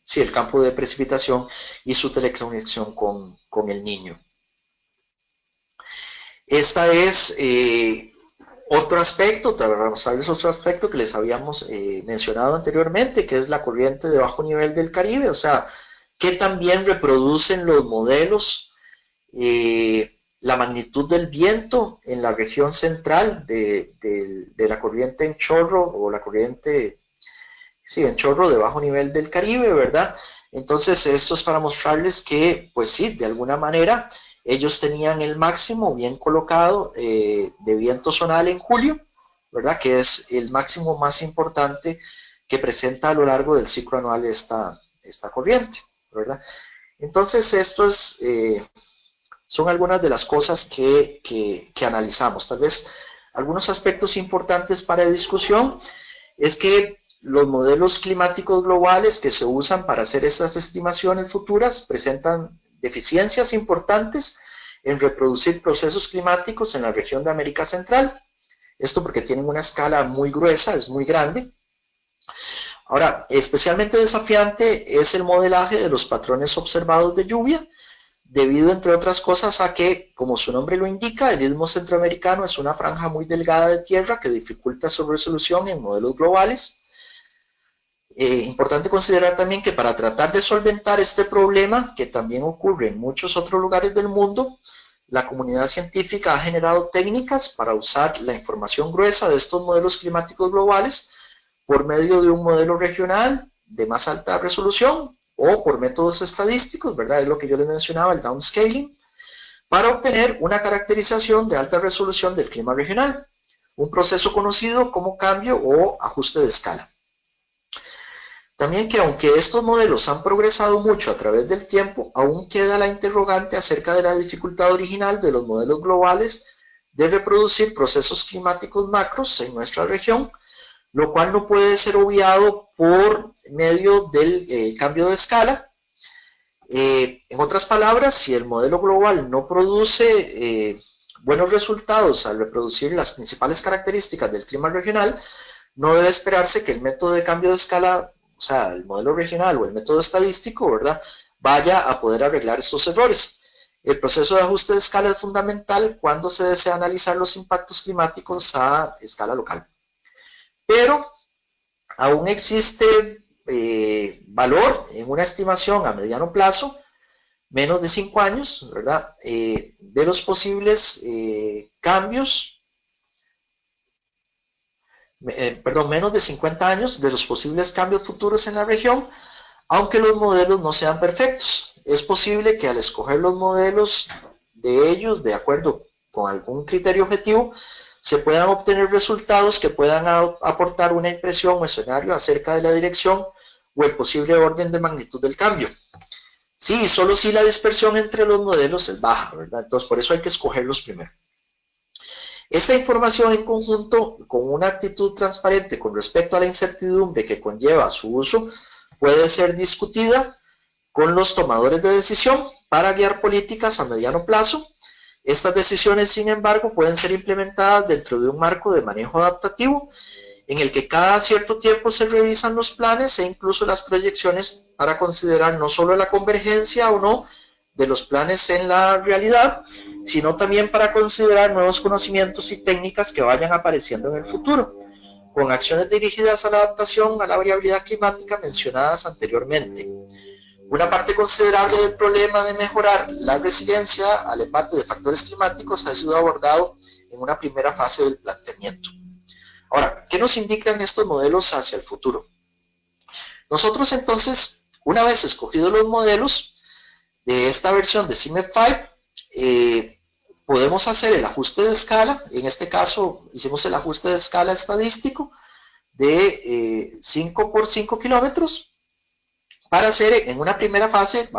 sí, el campo de precipitación y su teleconexión con el Niño. Esta es otro aspecto, para mostrarles otro aspecto que les habíamos mencionado anteriormente, que es la corriente de bajo nivel del Caribe, o sea, que también reproducen los modelos la magnitud del viento en la región central de la corriente en chorro, o la corriente, sí, en chorro de bajo nivel del Caribe, ¿verdad? Entonces esto es para mostrarles que, pues sí, de alguna manera ellos tenían el máximo bien colocado de viento zonal en julio, ¿verdad? Que es el máximo más importante que presenta a lo largo del ciclo anual esta corriente, ¿verdad? Entonces esto es, son algunas de las cosas que analizamos. Tal vez algunos aspectos importantes para discusión es que los modelos climáticos globales que se usan para hacer estas estimaciones futuras presentan deficiencias importantes en reproducir procesos climáticos en la región de América Central. Esto porque tienen una escala muy gruesa, es muy grande. Ahora, especialmente desafiante es el modelaje de los patrones observados de lluvia, debido, entre otras cosas, a que, como su nombre lo indica, el Istmo Centroamericano es una franja muy delgada de tierra que dificulta su resolución en modelos globales. Importante considerar también que para tratar de solventar este problema, que también ocurre en muchos otros lugares del mundo, la comunidad científica ha generado técnicas para usar la información gruesa de estos modelos climáticos globales por medio de un modelo regional de más alta resolución o por métodos estadísticos, ¿verdad? Es lo que yo les mencionaba, el downscaling, para obtener una caracterización de alta resolución del clima regional, un proceso conocido como cambio o ajuste de escala. También que aunque estos modelos han progresado mucho a través del tiempo, aún queda la interrogante acerca de la dificultad original de los modelos globales de reproducir procesos climáticos macros en nuestra región, lo cual no puede ser obviado por medio del cambio de escala. En otras palabras, si el modelo global no produce buenos resultados al reproducir las principales características del clima regional, no debe esperarse que el método de cambio de escala, o sea, el modelo regional o el método estadístico, ¿verdad?, vaya a poder arreglar estos errores. El proceso de ajuste de escala es fundamental cuando se desea analizar los impactos climáticos a escala local. Pero aún existe valor en una estimación a mediano plazo, menos de 5 años, ¿verdad?, de los posibles cambios, menos de 50 años de los posibles cambios futuros en la región, aunque los modelos no sean perfectos. Es posible que al escoger los modelos de ellos, de acuerdo con algún criterio objetivo, se puedan obtener resultados que puedan aportar una impresión o escenario acerca de la dirección o el posible orden de magnitud del cambio. Sí, solo si la dispersión entre los modelos es baja, ¿verdad? Entonces, por eso hay que escogerlos primero. Esta información en conjunto con una actitud transparente con respecto a la incertidumbre que conlleva su uso puede ser discutida con los tomadores de decisión para guiar políticas a mediano plazo. Estas decisiones, sin embargo, pueden ser implementadas dentro de un marco de manejo adaptativo en el que cada cierto tiempo se revisan los planes e incluso las proyecciones para considerar no solo la convergencia o no de los planes en la realidad, sino también para considerar nuevos conocimientos y técnicas que vayan apareciendo en el futuro, con acciones dirigidas a la adaptación a la variabilidad climática mencionadas anteriormente. Una parte considerable del problema de mejorar la resiliencia al embate de factores climáticos ha sido abordado en una primera fase del planteamiento. Ahora, ¿qué nos indican estos modelos hacia el futuro? Nosotros entonces, una vez escogidos los modelos de esta versión de CIMEP5, podemos hacer el ajuste de escala. En este caso hicimos el ajuste de escala estadístico de 5 por 5 kilómetros para hacer en una primera fase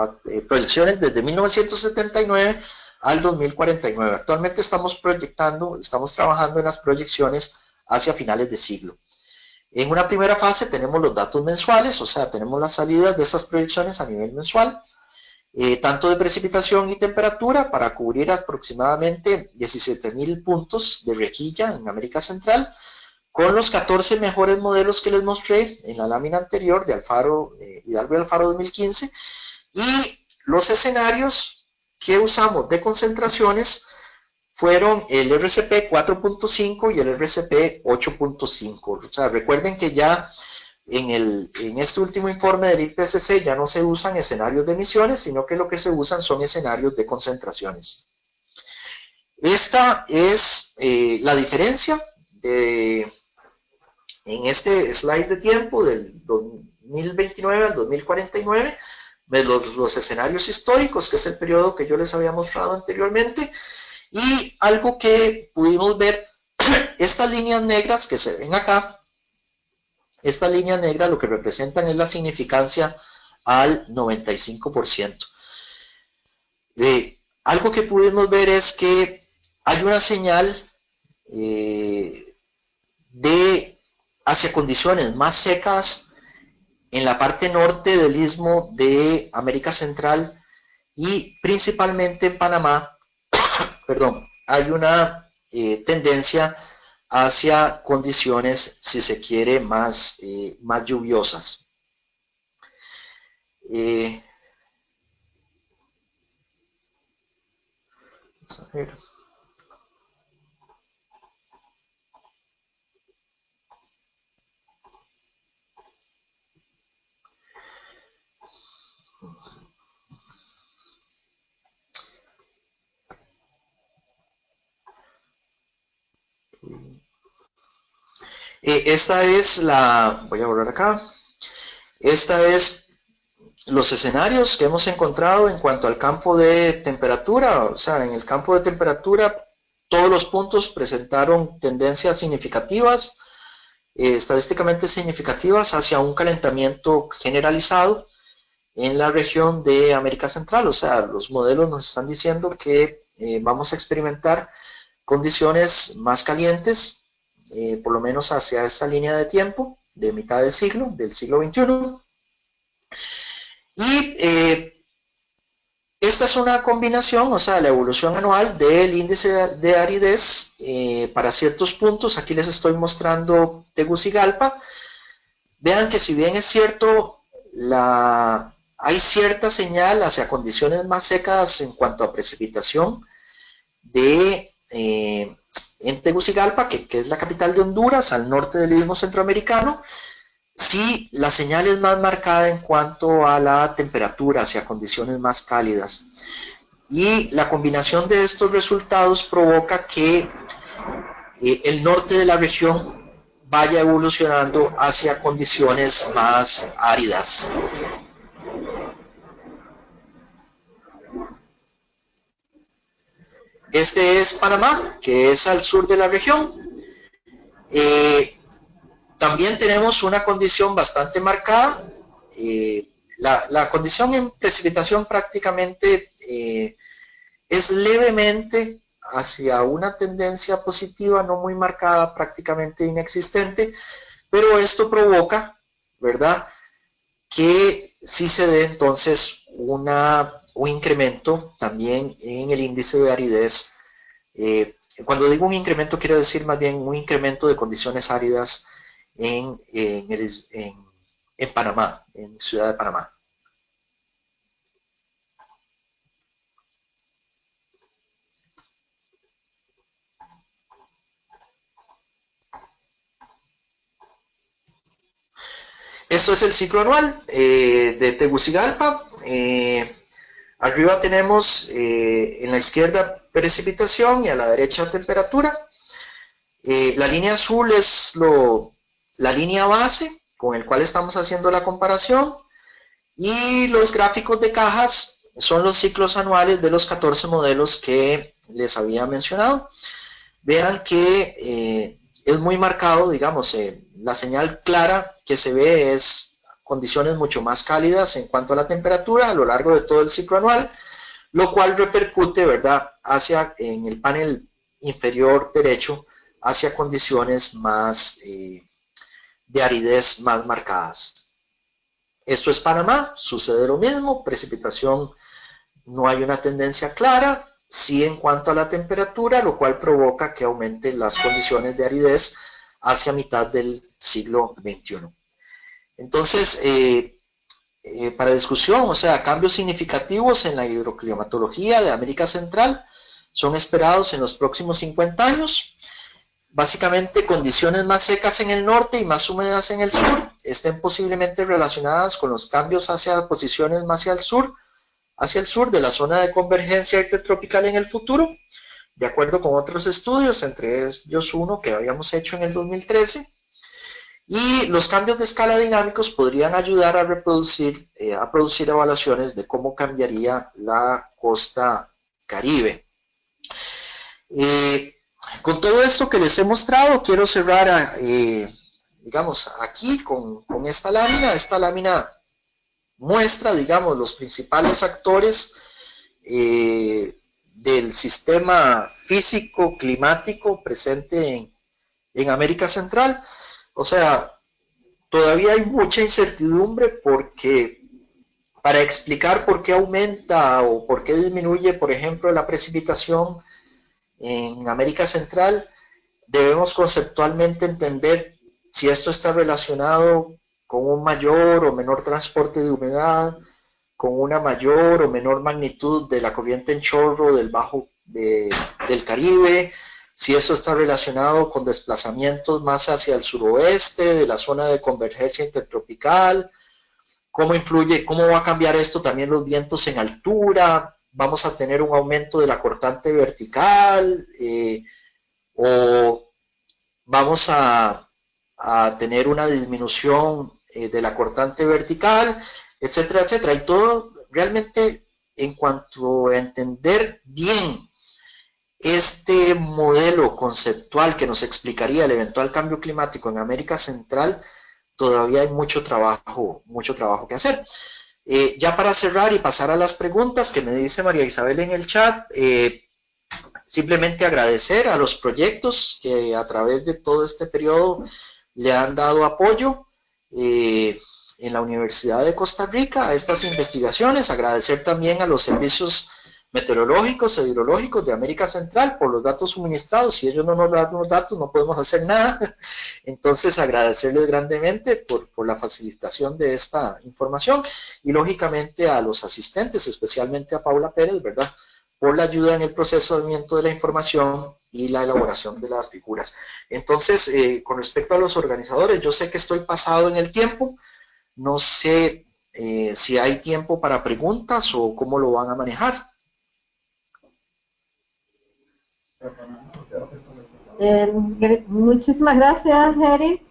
proyecciones desde 1979 al 2049. Actualmente estamos trabajando en las proyecciones hacia finales de siglo. En una primera fase tenemos los datos mensuales, o sea, tenemos las salidas de estas proyecciones a nivel mensual, tanto de precipitación y temperatura, para cubrir aproximadamente 17.000 puntos de rejilla en América Central, con los 14 mejores modelos que les mostré en la lámina anterior de Alfaro, Hidalgo y Alfaro 2015, y los escenarios que usamos de concentraciones fueron el RCP 4.5 y el RCP 8.5. O sea, recuerden que ya en este último informe del IPCC ya no se usan escenarios de emisiones, sino que lo que se usan son escenarios de concentraciones. Esta es la diferencia en este slide de tiempo del 2029 al 2049, de los escenarios históricos, que es el periodo que yo les había mostrado anteriormente, y algo que pudimos ver, estas líneas negras que se ven acá, estas líneas negras lo que representan es la significancia al 95%. Algo que pudimos ver es que hay una señal hacia condiciones más secas en la parte norte del istmo de América Central y principalmente en Panamá, perdón, hay una tendencia hacia condiciones, si se quiere, más lluviosas. A ver. Esta es voy a borrar acá, esta es los escenarios que hemos encontrado en cuanto al campo de temperatura. O sea, en el campo de temperatura todos los puntos presentaron tendencias significativas, estadísticamente significativas, hacia un calentamiento generalizado en la región de América Central. O sea, los modelos nos están diciendo que vamos a experimentar condiciones más calientes, por lo menos hacia esta línea de tiempo de mitad del siglo XXI. Y esta es una combinación, o sea, la evolución anual del índice de aridez para ciertos puntos. Aquí les estoy mostrando Tegucigalpa. Vean que si bien es cierto, hay cierta señal hacia condiciones más secas en cuanto a precipitación en Tegucigalpa, que es la capital de Honduras, al norte del istmo centroamericano. Sí, la señal es más marcada en cuanto a la temperatura, hacia condiciones más cálidas. Y la combinación de estos resultados provoca que el norte de la región vaya evolucionando hacia condiciones más áridas. Este es Panamá, que es al sur de la región. También tenemos una condición bastante marcada. La condición en precipitación prácticamente es levemente hacia una tendencia positiva, no muy marcada, prácticamente inexistente, pero esto provoca, ¿verdad?, que sí se dé entonces un incremento también en el índice de aridez. Cuando digo un incremento, quiero decir más bien un incremento de condiciones áridas en Panamá, en Ciudad de Panamá. Esto es el ciclo anual de Tegucigalpa. Arriba tenemos en la izquierda precipitación y a la derecha temperatura. La línea azul es la línea base con el cual estamos haciendo la comparación, y los gráficos de cajas son los ciclos anuales de los 14 modelos que les había mencionado. Vean que es muy marcado, digamos, la señal clara que se ve es condiciones mucho más cálidas en cuanto a la temperatura a lo largo de todo el ciclo anual, lo cual repercute, ¿verdad?, en el panel inferior derecho, hacia condiciones más de aridez más marcadas. Esto es Panamá, sucede lo mismo, precipitación no hay una tendencia clara, sí en cuanto a la temperatura, lo cual provoca que aumenten las condiciones de aridez hacia mitad del siglo XXI. Entonces, para discusión, o sea, cambios significativos en la hidroclimatología de América Central son esperados en los próximos 50 años. Básicamente, condiciones más secas en el norte y más húmedas en el sur estén posiblemente relacionadas con los cambios hacia posiciones más hacia el sur de la zona de convergencia intertropical en el futuro, de acuerdo con otros estudios, entre ellos uno que habíamos hecho en el 2013, y los cambios de escala dinámicos podrían ayudar a producir evaluaciones de cómo cambiaría la costa Caribe. Con todo esto que les he mostrado, quiero cerrar, digamos, aquí con esta lámina. Esta lámina muestra, digamos, los principales actores del sistema físico-climático presente en América Central. O sea, todavía hay mucha incertidumbre porque para explicar por qué aumenta o por qué disminuye, por ejemplo, la precipitación en América Central, debemos conceptualmente entender si esto está relacionado con un mayor o menor transporte de humedad, con una mayor o menor magnitud de la corriente en chorro del del Caribe, si esto está relacionado con desplazamientos más hacia el suroeste de la zona de convergencia intertropical, cómo influye, cómo va a cambiar esto también los vientos en altura, vamos a tener un aumento de la cortante vertical, o vamos a tener una disminución de la cortante vertical, etcétera, etcétera. Y todo realmente en cuanto a entender bien este modelo conceptual que nos explicaría el eventual cambio climático en América Central, todavía hay mucho trabajo que hacer. Ya para cerrar y pasar a las preguntas que me dice María Isabel en el chat, simplemente agradecer a los proyectos que a través de todo este periodo le han dado apoyo en la Universidad de Costa Rica a estas investigaciones, agradecer también a los servicios meteorológicos e hidrológicos de América Central por los datos suministrados. Si ellos no nos dan los datos no podemos hacer nada, entonces agradecerles grandemente por la facilitación de esta información y lógicamente a los asistentes, especialmente a Paula Pérez, ¿verdad?, por la ayuda en el procesamiento de la información y la elaboración de las figuras. Entonces, con respecto a los organizadores, yo sé que estoy pasado en el tiempo, no sé si hay tiempo para preguntas o cómo lo van a manejar. Muchísimas gracias, Eric.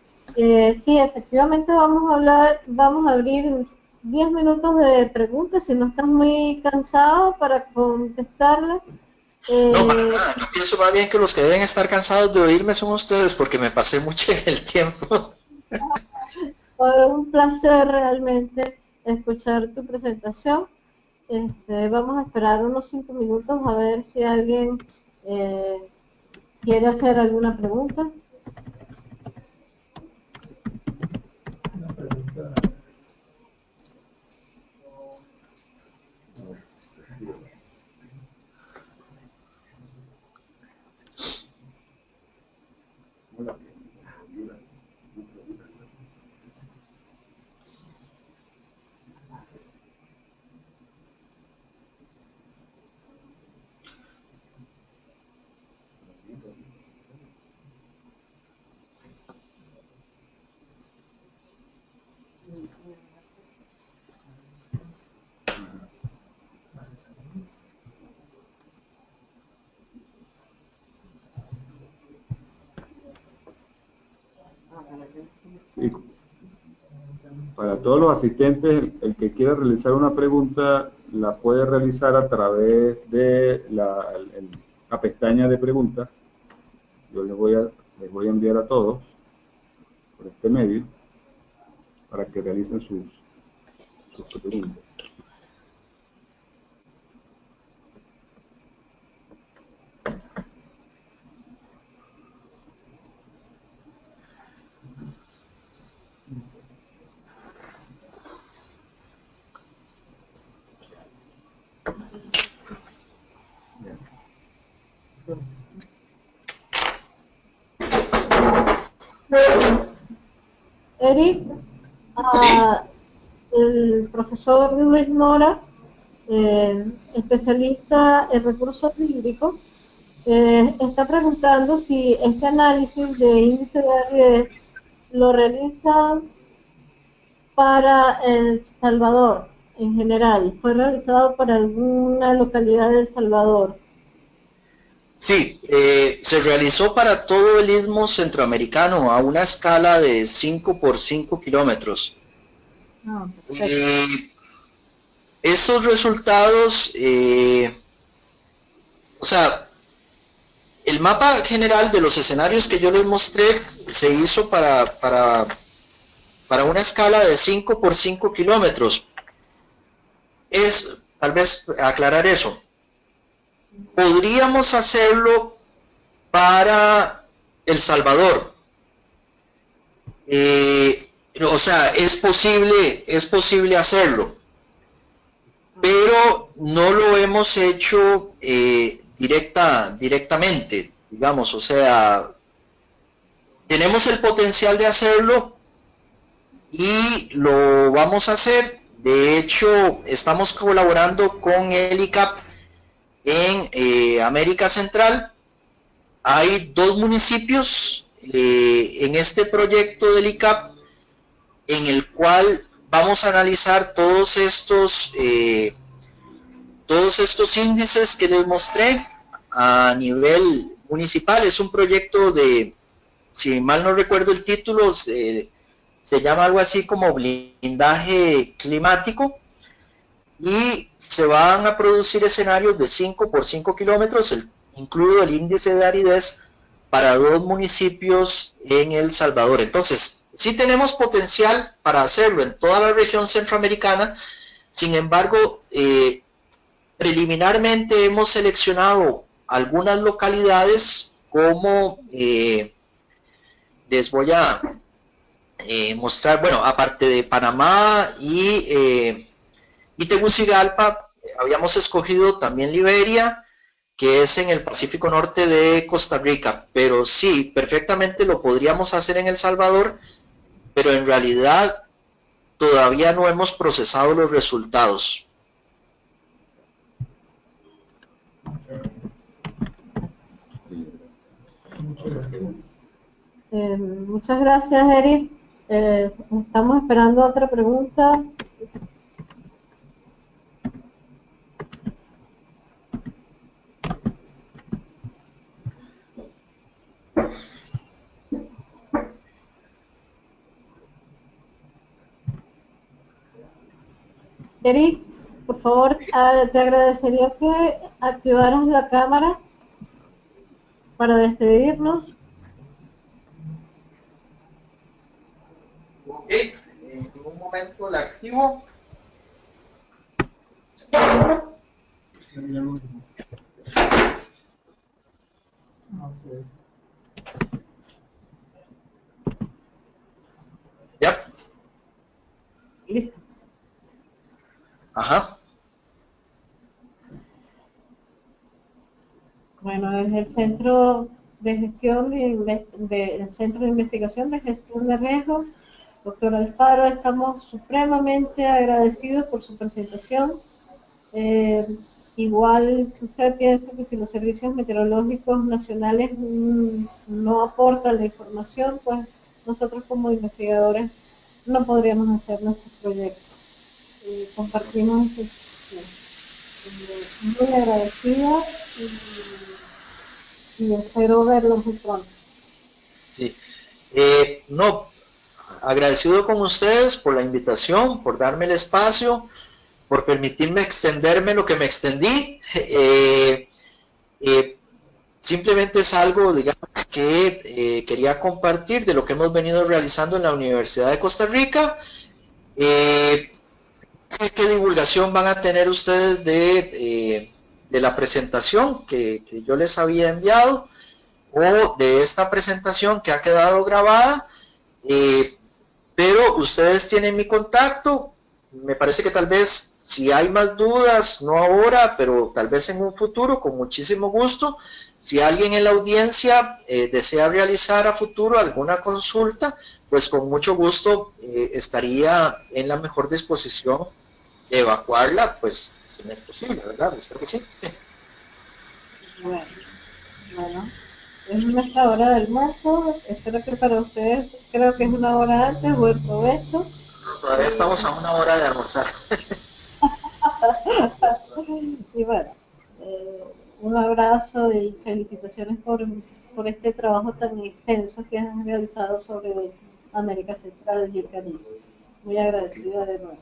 Sí, efectivamente vamos a abrir 10 minutos de preguntas, si no están muy cansados para contestarlas. No, para nada, yo pienso más bien que los que deben estar cansados de oírme son ustedes, porque me pasé mucho en el tiempo. Fue un placer realmente escuchar tu presentación. Vamos a esperar unos 5 minutos a ver si alguien quiere hacer alguna pregunta. Sí. Para todos los asistentes, el que quiera realizar una pregunta la puede realizar a través de la pestaña de preguntas. Yo les voy a enviar a todos por este medio. para que realicen sus preguntas. Eric, el profesor Luis Mora, especialista en recursos hídricos, está preguntando si este análisis de índice de aridez lo realiza para El Salvador en general. ¿Fue realizado para alguna localidad de El Salvador? Sí, se realizó para todo el istmo centroamericano a una escala de 5 por 5 kilómetros. Estos resultados, o sea, el mapa general de los escenarios que yo les mostré se hizo para una escala de 5 por 5 kilómetros. Tal vez aclarar eso. Podríamos hacerlo para El Salvador. O sea, es posible hacerlo, pero no lo hemos hecho directamente, digamos. O sea, tenemos el potencial de hacerlo y lo vamos a hacer. De hecho, estamos colaborando con el ICAP en América Central. Hay 2 municipios en este proyecto del ICAP en el cual vamos a analizar todos estos índices que les mostré a nivel municipal. Es un proyecto de, si mal no recuerdo el título, se llama algo así como blindaje climático, y se van a producir escenarios de 5 por 5 kilómetros, incluido el índice de aridez, para 2 municipios en El Salvador. Entonces, sí tenemos potencial para hacerlo en toda la región centroamericana. Sin embargo, preliminarmente hemos seleccionado algunas localidades como les voy a mostrar. Bueno, aparte de Panamá y Tegucigalpa, habíamos escogido también Liberia, que es en el Pacífico Norte de Costa Rica, pero sí, perfectamente lo podríamos hacer en El Salvador, pero en realidad todavía no hemos procesado los resultados. Muchas gracias, Eric. Estamos esperando otra pregunta. Eric, por favor, te agradecería que activaras la cámara para despedirnos. Ok, en un momento la activo. Ya. Listo. Ajá. Bueno, desde el Centro de Gestión el Centro de Investigación de Gestión de Riesgos, doctor Alfaro, estamos supremamente agradecidos por su presentación. Igual usted piensa que si los servicios meteorológicos nacionales no aportan la información, pues nosotros como investigadores no podríamos hacer nuestros proyectos. Compartimos muy agradecida y espero verlos muy pronto. Sí. No, agradecido con ustedes por la invitación, por darme el espacio, por permitirme extenderme lo que me extendí. simplemente es algo, digamos, que quería compartir de lo que hemos venido realizando en la Universidad de Costa Rica. ¿Qué divulgación van a tener ustedes de la presentación que yo les había enviado o de esta presentación que ha quedado grabada? Pero ustedes tienen mi contacto. Me parece que tal vez si hay más dudas, no ahora, pero tal vez en un futuro, con muchísimo gusto. Si alguien en la audiencia desea realizar a futuro alguna consulta, pues con mucho gusto estaría en la mejor disposición de evacuarla, pues si no es posible, ¿verdad? Espero que sí. Bueno, es nuestra hora de almuerzo. Espero que para ustedes, creo que es una hora antes. Buen provecho. Todavía estamos a una hora de almorzar. Y bueno, un abrazo y felicitaciones por este trabajo tan extenso que han realizado sobre América Central y el Caribe. Muy agradecida de nuevo.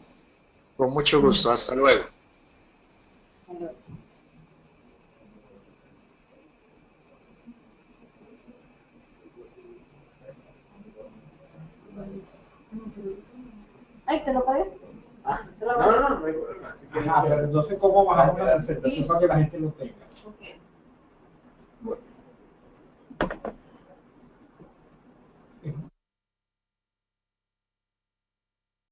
Con mucho gusto, hasta luego. Hasta luego. Ay, ¿te lo pagué? No, no hay problema. Así que, pero entonces, ¿cómo bajamos la presentación para que la gente lo tenga? Okay.